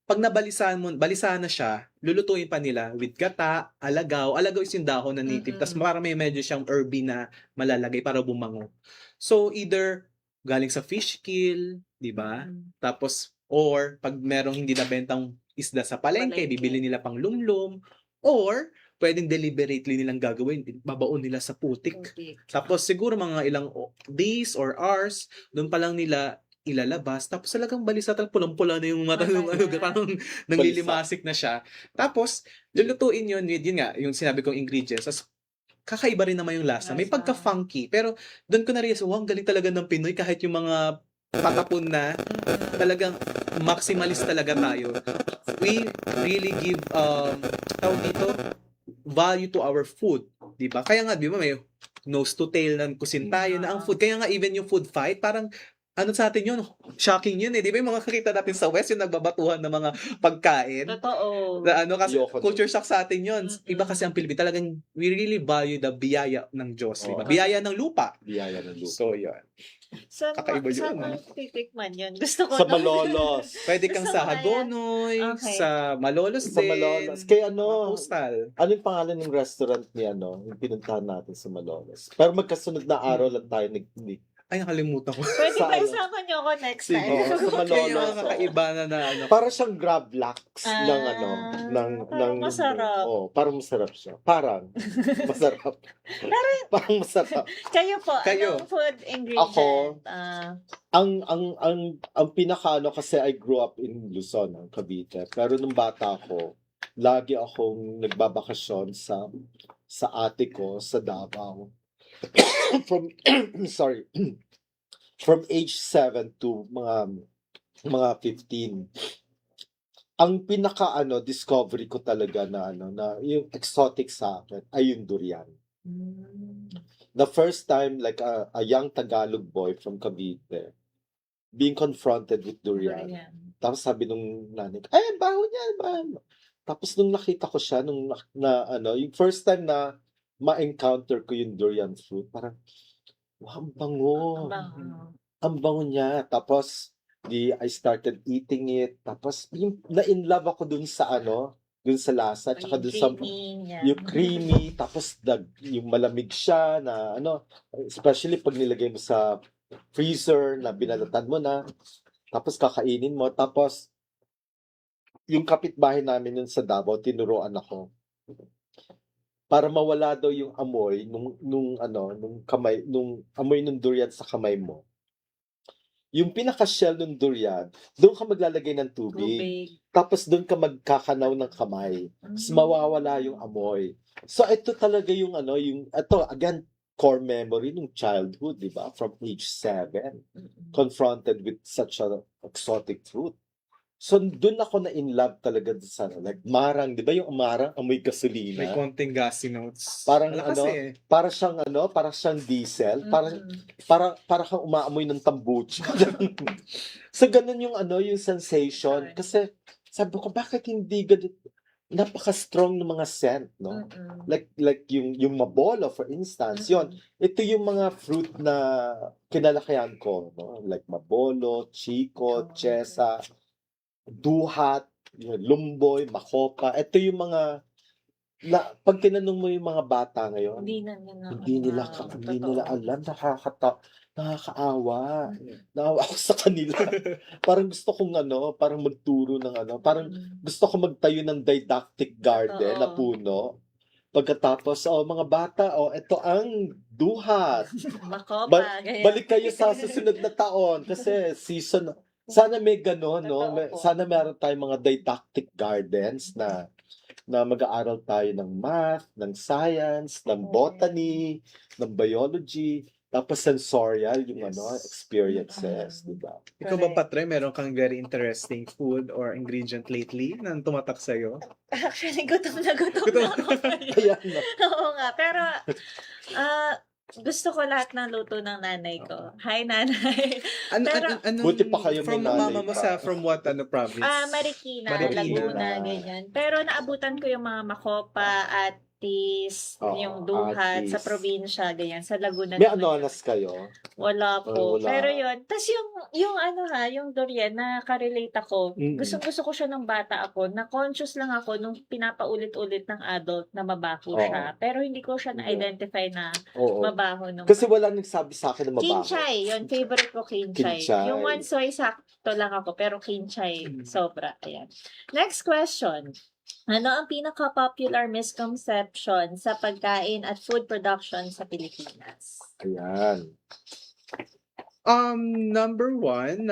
pag balisahan na siya, lulutuin pa nila with gata, alagaw. Alagaw is yung dahon na native. Mm-mm. Tapos parang may medyo siyang herby na malalagay para bumango. So, either galing sa fish kill, di ba? Tapos, or pag merong hindi nabentang isda sa palengke, Palengke. bibili nila pang lumlum. Or, pwedeng deliberately nilang gagawin, babaon nila sa putik. Okay. Tapos siguro mga ilang days or hours, doon pa lang nila ilalabas. Tapos talagang balisa, pulang-pula na yung mata ng Wala. parang nanglilimasik na siya. Tapos, lulutuin yun nga, yung sinabi kong ingredients. Tapos, kakaiba rin naman yung lasa. May Lasa. pagka-funky. Pero, doon ko na-realize, wow, ang galing talaga ng Pinoy kahit yung mga patapon na, talagang maximalist talaga tayo. We really give, tawag dito, value to our food, 'di ba? Kaya nga 'di ba may nose to tail ng kusin tayo na ang food. Kaya nga even yung food fight parang ano sa atin yun, shocking yun 'di ba? Yung mga kakita natin sa West yung nagbabatuhan ng mga pagkain. Totoo. Na kasi Ayoko culture shock sa atin yun. Mm-mm. Iba kasi ang Pilipino talagang we really value the biyaya ng Diyos, 'di ba? Oo. Biyaya ng lupa. Biyaya ng lupa. So yun. Saan Kakaiba yun, saan mo ah. titikman yun? Gusto ko Sa na- Malolos. Pwede kang Gusto sa ko yan. Hagonoy, Okay. sa Malolos Sa din. Malolos. Kaya mga ano, coastal. ano yung pangalan ng restaurant ni yung pinuntahan natin sa Malolos? Pero magkasunod na araw lang tayo nag Ay, nakalimutan ko. Pwede Sa ba ano? isama niyo ako next Sige. time? Oo, sa Kaya Malolos. yung mga kakaiba na ano. Para siyang grab lax Ah, ng parang masarap. Oh, parang masarap siya. Parang masarap. Parang masarap. Kayo po, Kayo. anong food ingredient? Ako, Ah, Ang pinakaano kasi I grew up in Luzon, Cavite. Pero nung bata ako, lagi akong nagbabakasyon sa ate ko sa Davao. From sorry. From age 7 to mga 15. Ang discovery ko talaga na yung exotic sa akin ay yung durian. The first time like a young Tagalog boy from Cavite being confronted with durian. durian. Tapos sabi nung nanay, ay, baho niya, baho. Tapos nung nakita ko siya, yung first time na ma-encounter ko yung durian fruit, parang, wow, ang bango. Ang bango niya. Tapos, I started eating it. Tapos, na-in love ako dun sa lasa, tsaka dun sa, yung creamy, tapos yung malamig siya na especially pag nilagay mo sa freezer na binalatan mo na, tapos kakainin mo, tapos yung kapitbahay namin nun sa Davao, tinuruan ako para mawala daw yung amoy nung kamay, nung amoy ng durian sa kamay mo. Yung pinaka-shell ng durian, doon ka maglalagay ng tubig. Tapos doon ka magkakanaw ng kamay. Tapos mawawala yung amoy. So ito talaga yung ito again, core memory ng childhood, di ba? From age 7, confronted with such a exotic fruit. So, doon ako na in love talaga sa like marang, di ba yung marang amoy May gasolina? konting gassy notes. Parang Malakas ano, eh. para siyang diesel, para kang umaamoy ng tambucho. So, ganun yung yung sensation. Correct. Kasi, sabi ko, bakit hindi ganun? Napaka-strong ng mga scent, no? Like yung mabolo, for instance, yon. Ito yung mga fruit na kinalakihan ko, no? Like mabolo, chico, chesa, duhat, yun, lumboy, makopa. Ito yung mga pag tinanong mo yung mga bata ngayon, Hindi na nila hindi nila alam, nakakaawa. Naawa ako sa kanila. Parang gusto kong parang magturo ng parang gusto ko magtayo ng didactic garden na puno. Pagkatapos, mga bata, ito ang duhat. Makopa, ganyan. Balik kayo sa susunod na taon kasi season. Sana may gano'n, no? Totoo po. Sana meron tayong mga didactic gardens na mag-aaral tayo ng math, ng science, ng botany, ng biology, tapos sensorial yung experiences, di ba? Ikaw ba, Patre, meron kang very interesting food or ingredient lately na tumatak sa'yo? Actually, gutom na ako. Ayan, no? Oo nga, pero gusto ko lahat ng luto ng nanay ko. Hi, nanay. Pero- Buti pa kayo may from nanay mama mo pa. from what province? Marikina, Marikina. Laguna, ganyan. Pero naabutan ko yung mga makopa, atis, Oo, yung duhat atis. sa probinsya, ganyan. Sa Laguna May naman anonas yun. kayo? Wala po. Wala. Pero yun. Tapos yung durian, nakarelate ako. Mm. Gusto ko siya nung bata ako. Na-conscious lang ako nung pinapaulit-ulit ng adult na mabaho Oo. siya. Pero hindi ko siya na-identify na Oo. mabaho nung Kasi wala nagsabi sa akin na mabaho. Kinchay, yun. Favorite ko kinchay. Kinchay. Yung one soy, sakto lang ako. Pero kinchay, sobra. Ayan. Next question. Ano ang pinaka-popular misconception sa pagkain at food production sa Pilipinas? Ayan. Number one,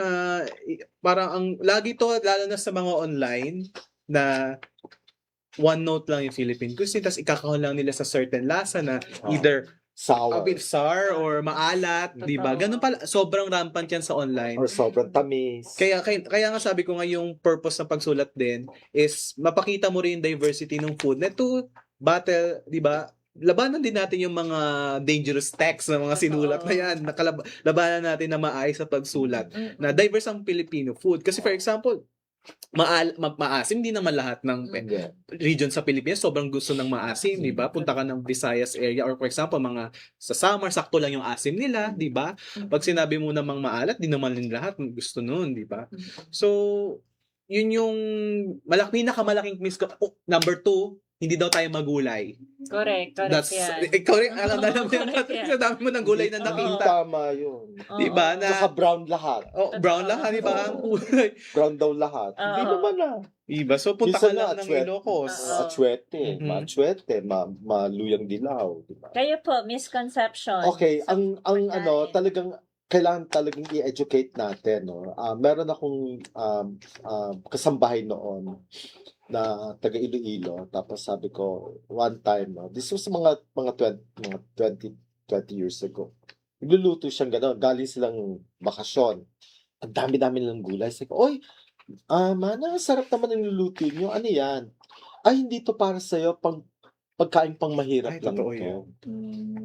parang ang lagi to, lalo na sa mga online, na one note lang yung Philippine cuisine, tapos ikakahon lang nila sa certain lasa na either Sour. a bit sour or maalat, di ba? Totoo. Ganun pala, sobrang rampant yan sa online. Or sobrang tamis. Kaya nga sabi ko nga yung purpose ng pagsulat din is mapakita mo rin yung diversity ng food na to battle, di ba? Labanan din natin yung mga dangerous texts na mga sinulat na yan. Labanan natin na maayos sa pagsulat. Na diverse ang Filipino food. Kasi for example, maasim, hindi naman lahat ng Hindi. region sa Pilipinas sobrang gusto ng maasim, di ba? Punta ka ng Visayas area or for example, mga sa summer, sakto lang yung asim nila, di ba? Pag sinabi mo namang maalat, di naman din lahat gusto nun, di ba? So, yun yung pinakamalaking number 2, hindi daw tayo magulay. Correct yan. Correct, alam mo yan. Correct yan. Sa dami mo ng gulay na Hindi nakita. tama yun. Oo. Di ba? Saka brown lahat. Brown lang, di ba? Ang kulay. Brown daw lahat. Hindi Oo. naman Diba? So, punta Minsan ka lang nga, ng atwet. Ilocos. Oo. Atsuete, Mhm. matswete, maluyang dilaw, di ba? Kayo po, misconception. Okay, sa ang pagkain. kailangan talagang i-educate natin, no. Meron akong kasambahay noon na taga Iloilo, tapos sabi ko one time, no, this was mga 20 years ago. Nagluluto siyang gano'n, galing silang bakasyon. Ang dami-dami nilang gulay. Sabi ko, oy, mana, sarap naman ang niluluto niyo. Ano yan? Ay, hindi to para sa'yo, pagkain pang mahirap Ay, lang totoo ito. yun.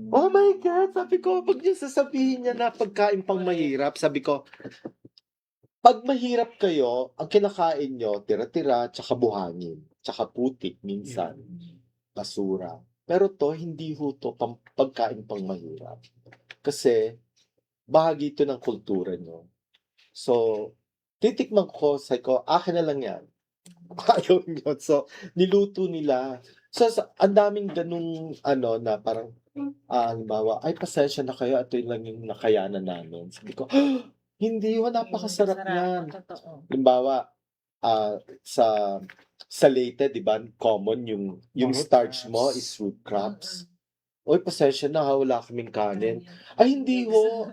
Oh my God! Sabi ko, pag niya sasabihin niya na pagkain pang mahirap, sabi ko, pag mahirap kayo, ang kinakain nyo, tira-tira, tsaka buhangin, tsaka putik, minsan, basura. Pero to, hindi ho to pagkain pang mahirap. Kasi, bahagi ito ng kultura nyo. So, titikman ko, sabi ko, akin na lang yan. Ayaw nyo. So, niluto nila. So, ang daming ganung, na parang, halimbawa, ay, pasensya na kayo, ito lang yung nakayanan namin. Sabi ko, hindi, napakasarap yan. Totoo. Halimbawa, sa Leyte, di ba, common yung starch mo is root crops. Oy, pasensya na ha, wala kaming kanin. Ay, hindi ho.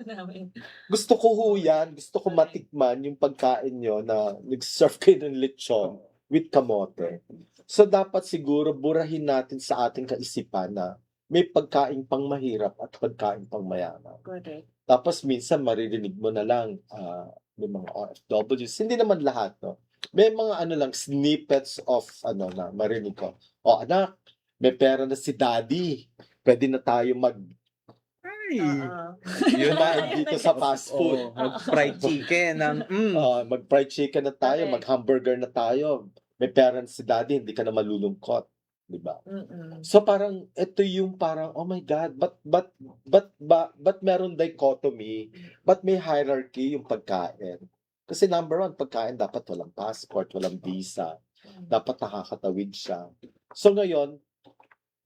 Gusto ko ho yan. Gusto ko matikman yung pagkain nyo na nag-serve kayo ng lechon with kamote. So, dapat siguro burahin natin sa ating kaisipan na may pagkain pang mahirap at pagkain pang mayaman. Correct. Tapos minsan maririnig mo na lang, may mga OFWs, hindi naman lahat, no? May mga ano lang, snippets of, ano na, marinig ko. O anak, may pera na si daddy. Pwede na tayo Ay, Oo. yun na. kumain dito sa fast food. Mag-fried chicken. Mag-fried chicken na tayo, Correct. mag-hamburger na tayo. May pera na si daddy, hindi ka na malulungkot. Di ba? Mm-mm. So parang ito yung parang oh my God, but meron dichotomy, but may hierarchy yung pagkain. Kasi number one, pagkain dapat walang passport, walang visa, dapat nakakatawid siya. So ngayon,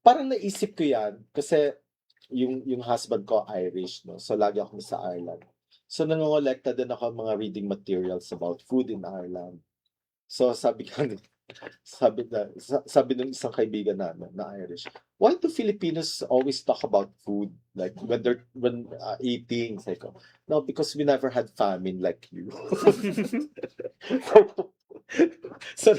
parang naisip ko yan kasi yung husband ko Irish, no. So lagi ako sa Ireland. So nangongolekta din ako ng mga reading materials about food in Ireland. So sabi ng isang kaibigan namin na Irish, why do Filipinos always talk about food like when eating? Say ko, no, because we never had famine like you. So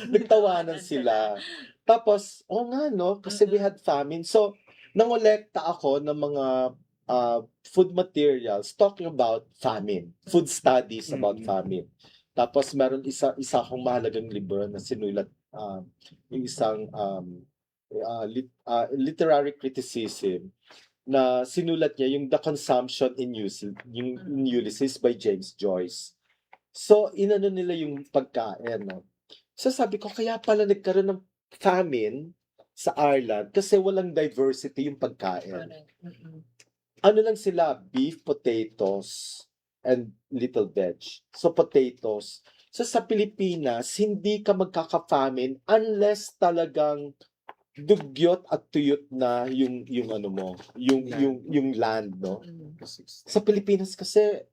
nagtawanan sila. Tapos, nga no, kasi we had famine. So nangolekta ako ng mga food materials talking about famine, food studies about famine. Tapos meron isa akong mahalagang libro na sinulat yung isang literary criticism na sinulat niya yung The Consumption in Ulysses by James Joyce. So inano nila yung pagkain, no? So sabi ko kaya pala nagkaroon ng famine sa Ireland kasi walang diversity yung pagkain. Correct. Mm-mm. Ano lang sila, beef, potatoes, and little veg. So potatoes. So sa Pilipinas, hindi ka magkaka-famine unless talagang dugyot at tuyot na yung ano mo, yung land, no? Mm. Sa Pilipinas kasi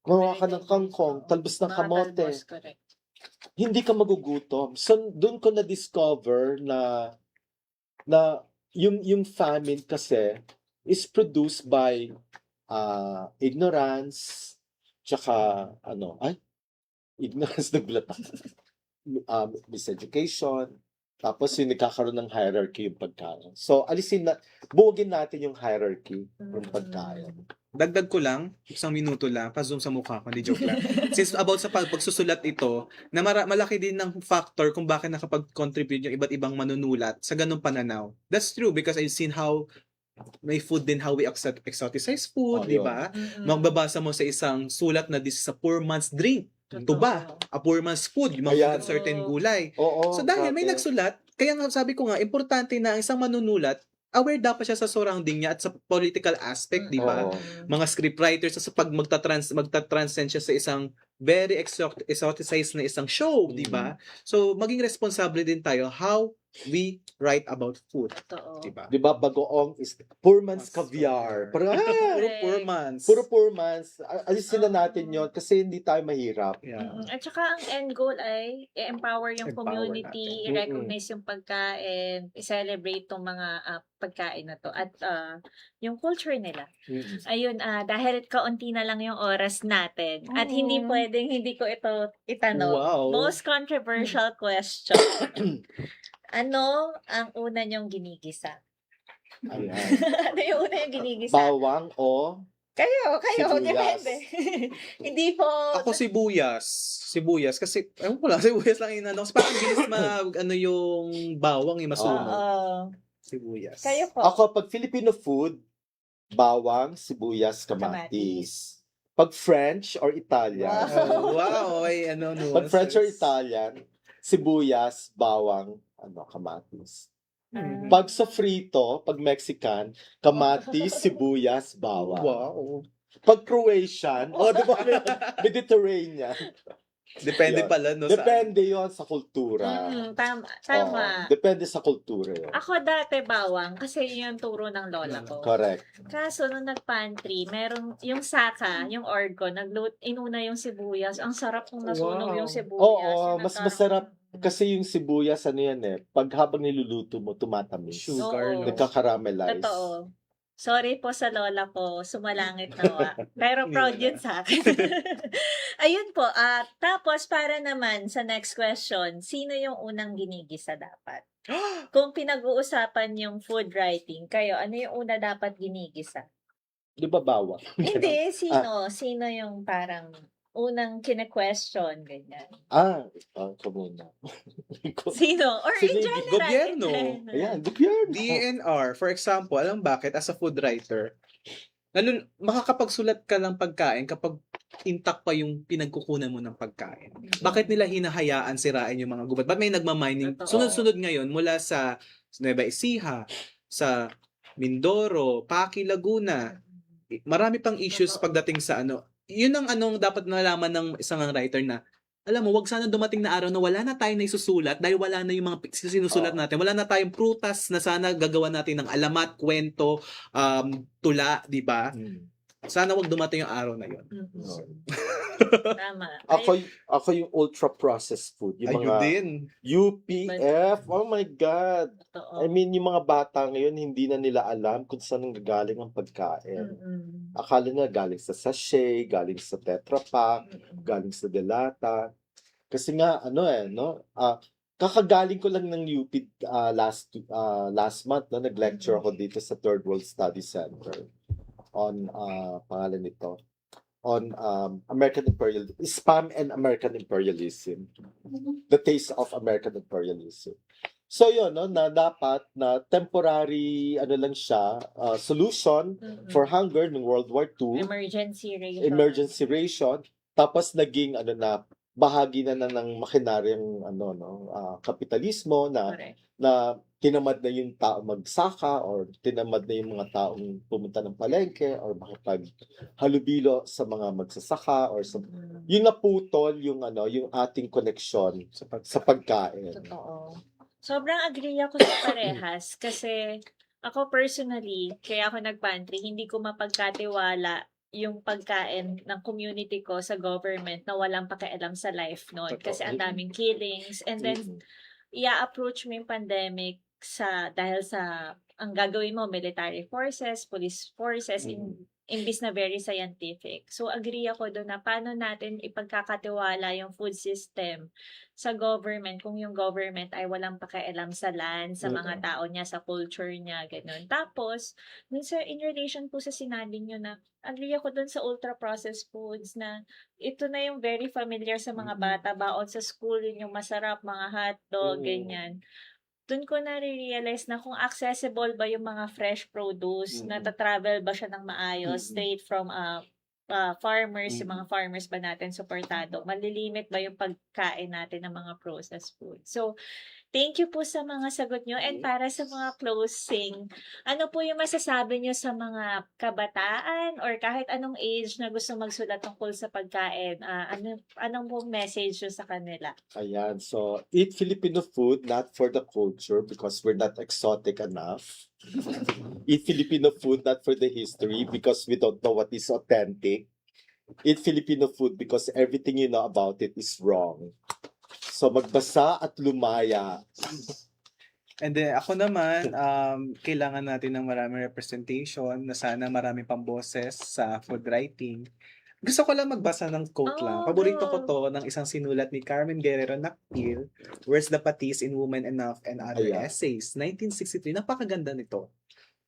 gumawa ka ng kangkong, talbos ng Mga kamote, talbos, correct. hindi ka magugutom. So doon ko na-discover na yung famine kasi is produced by ignorance, tsaka ignorance nagulat ako. Miseducation, tapos yung nagkakaroon ng hierarchy yung pagkain. So buwagin natin yung hierarchy yung pagkain. Dagdag ko lang, isang minuto lang, pa-zoom sa mukha ko, hindi joke lang. Since about sa pagsusulat ito, na malaki din ng factor kung bakit nakapag-contribute yung iba't ibang manunulat sa ganung pananaw. That's true because I've seen how may food din, how we exoticize food, di ba? Magbabasa mo sa isang sulat na this is a poor man's drink. Tuba, a poor man's food, yung Ayan. mga certain gulay. Oo. So dahil may grabe. nagsulat, kaya nga sabi ko nga, importante na ang isang manunulat, aware dapat siya sa surrounding niya at sa political aspect, di ba? Oo. Mga scriptwriters sa pag magta-transcend siya sa isang very exoticized na isang show, di ba? So maging responsable din tayo how we write about food, Totoo. di ba? Di ba, bagoong is poor man's caviar. Parang, Puro poor man's. puro poor man's. Alisin na natin yon kasi hindi tayo mahirap. Yeah. At saka ang end goal ay i-empower yung Empower community, natin. i-recognize yung pagkain, i-celebrate tong mga pagkain na to at yung culture nila. Ayun, dahil kaunti na lang yung oras natin at hindi pwedeng hindi ko ito itanong. Wow. Most controversial question. Ano ang una niyong ginigisa? Ayan. Ano yung una yung ginigisa? Bawang o Kayo, Sibuyas. depende. Hindi po. Ako sibuyas kasi ewan ko lang, sibuyas lang inano. Kasi parang bilis yung bawang masunog. Oo. Sibuyas. Kayo po. ako pag Filipino food, bawang, sibuyas, kamatis. Pag French or Italian, Wow, ay nuances. pag French or Italian, sibuyas, bawang, kamatis. Pag sofrito, pag Mexican, kamatis, sibuyas, bawang. Wow. Pag Croatian, di ba, Mediterranean. Depende Yun. pala no Depende yon sa kultura. Tama. Depende sa kultura yun. Ako dati bawang kasi yun yung turo ng lola ko. Correct. Kaso nung nag-pantry, meron yung saka, yung orgo, inuna yung sibuyas. Ang sarap kung nasunog Wow. yung sibuyas. Oo, Yung mas nagkaroon- masarap kasi yung sibuyas, pag habang niluluto mo, tumatamis. sugar, Oo. no? Nagkakaramelize. Totoo. Sorry po sa lola ko, sumalangit nawa. Pero proud yun sa akin. Ayun po, tapos para naman sa next question, sino yung unang ginigisa dapat? Kung pinag-uusapan yung food writing, kayo, ano yung una dapat ginigisa? Di ba bawang? Hindi, sino? Sino yung parang unang kine-question, ganyan? Ito muna. Sino? Or in Sino yung general? gobyerno? in general. Ayan, gobyerno. DNR, for example, alam bakit? As a food writer, makakapagsulat ka ng pagkain kapag intact pa yung pinagkukunan mo ng pagkain. Bakit nila hinahayaan sirain yung mga gubat? Ba't may nagmamining? Totoo. Sunod-sunod ngayon mula sa Nueva Ecija, sa Mindoro, Paki, Laguna. Marami pang issues Totoo. pagdating sa ano. Yun ang anong dapat nalaman ng isang writer na alam mo, wag sana dumating na araw na wala na tayo na isusulat dahil wala na yung mga sinusulat natin. Wala na tayong prutas na sana gagawa natin ng alamat, kwento, tula, di ba? Sana wag dumating yung araw na yun. Tama. Ako yung ultra processed food. Yung Ayun mga din. UPF. Oh my God. Totoo. I mean, yung mga bata ngayon, hindi na nila alam kung saan nanggagaling ang pagkain. Akala na galing sa sachet, galing sa Tetra Pak, galing sa Delata. Kasi nga, kakagaling ko lang ng UP last month, no? Nag-lecture ako dito sa Third World Study Center on, pangalan nito, on American Imperialism, Spam and American Imperialism. The Taste of American Imperialism. So yun, no, na dapat na temporary, lang siya, solution for hunger ng World War II. Emergency ration. Tapos naging, bahagi na ng makinaryang, kapitalismo na, Correct. na tinamad na yung tao magsaka or tinamad na yung mga taong pumunta ng palengke or makipaghalubilo sa mga magsasaka or sa yung naputol yung yung ating connection sa pagkain. Totoo. Sobrang agree ako sa parehas kasi ako personally, kaya ako nag-pantry, hindi ko mapagkatiwala yung pagkain ng community ko sa government na walang pakialam sa life noon. Kasi ang daming killings. And then, i-approach mo yung pandemic dahil sa ang gagawin mo, military forces, police forces, imbis na very scientific. So, agree ako doon na paano natin ipagkakatiwala yung food system sa government kung yung government ay walang pakialam sa land, sa mga tao niya, sa culture niya, ganun. Tapos, in relation po sa sinabi niyo na agree ako doon sa ultra-processed foods na ito na yung very familiar sa mga bata, baon sa school, yun yung masarap, mga hotdog, ganyan. Doon ko na-realize na kung accessible ba yung mga fresh produce, nata-travel ba siya ng maayos, straight from farmers, yung mga farmers ba natin suportado, malilimit ba yung pagkain natin ng mga processed food. So, thank you po sa mga sagot nyo. And para sa mga closing, ano po yung masasabi nyo sa mga kabataan or kahit anong age na gusto magsulat tungkol sa pagkain? Anong pong message nyo sa kanila? Ayan, so eat Filipino food, not for the culture because we're not exotic enough. Eat Filipino food, not for the history because we don't know what is authentic. Eat Filipino food because everything you know about it is wrong. So magbasa at lumaya. And then ako naman, kailangan natin ng maraming representation na sana marami pang boses sa food writing. Gusto ko lang magbasa ng quote lang. Paborito ko to ng isang sinulat ni Carmen Guerrero Nakpil, Where's the Patis in Woman Enough and Other Essays, 1963. Napakaganda nito.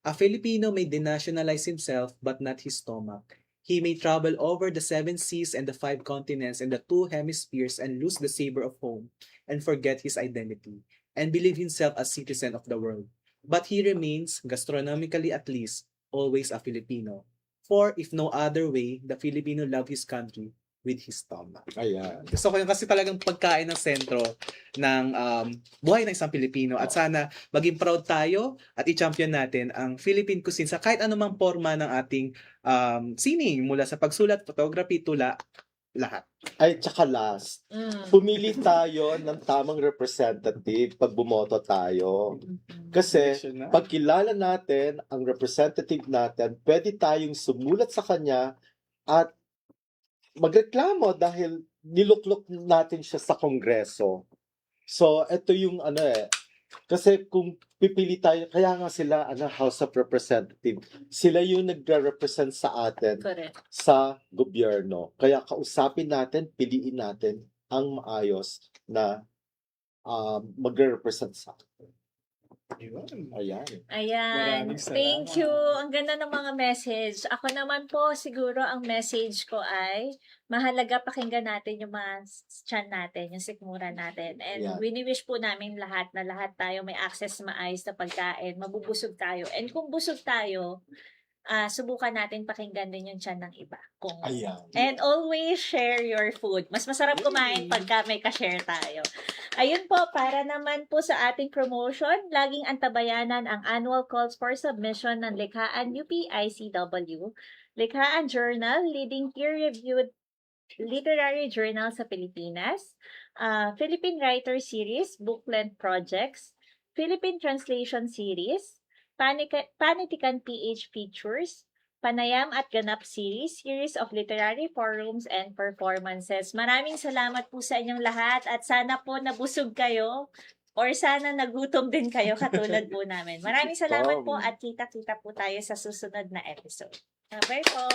A Filipino may denationalize himself but not his stomach. He may travel over the 7 seas and the 5 continents and the 2 hemispheres and lose the savor of home and forget his identity and believe himself a citizen of the world. But he remains, gastronomically at least, always a Filipino. For if no other way, the Filipino love his country with his stomach. Ayan. Gusto ko yun kasi talagang pagkain ng sentro ng buhay ng isang Pilipino at sana maging proud tayo at i-champion natin ang Philippine cuisine sa kahit anumang forma ng ating sining mula sa pagsulat, photography, tula, lahat. Ay, tsaka last, pumili tayo ng tamang representative pag bumoto tayo. Kasi pag kilala natin ang representative natin, pwede tayong sumulat sa kanya at magreklamo dahil niluklok natin siya sa Kongreso. So, ito yung Kasi kung pipili tayo, kaya nga sila House of Representative, sila yung nagre-represent sa atin Correct. sa gobyerno. Kaya kausapin natin, piliin natin ang maayos na magre-represent sa atin. Yun. Ayan. Ayan. Maraming salamat. Thank you. Ang ganda ng mga message. Ako naman po, siguro ang message ko ay mahalaga pakinggan natin yung mga chan natin, yung sikmura natin. And Ayan. wini-wish po namin lahat na lahat tayo may access sa maayos na pagkain, mabubusog tayo. And kung busog tayo, subukan natin pakinggan din yung chan ng iba. Ayan. And always share your food. Mas masarap kumain pagka may ka-share tayo. Ayun po, para naman po sa ating promotion, laging antabayanan ang annual calls for submission ng Likhaan UP-ICW, Likhaan Journal, leading peer-reviewed literary journal sa Pilipinas, Philippine Writer Series, Booklet Projects, Philippine Translation Series, Panitikan PH Features, Panayam at Ganap Series of literary forums and performances. Maraming salamat po sa inyong lahat at sana po nabusog kayo or sana nagutom din kayo katulad po namin. Maraming salamat po at kita-kita po tayo sa susunod na episode. Bye po!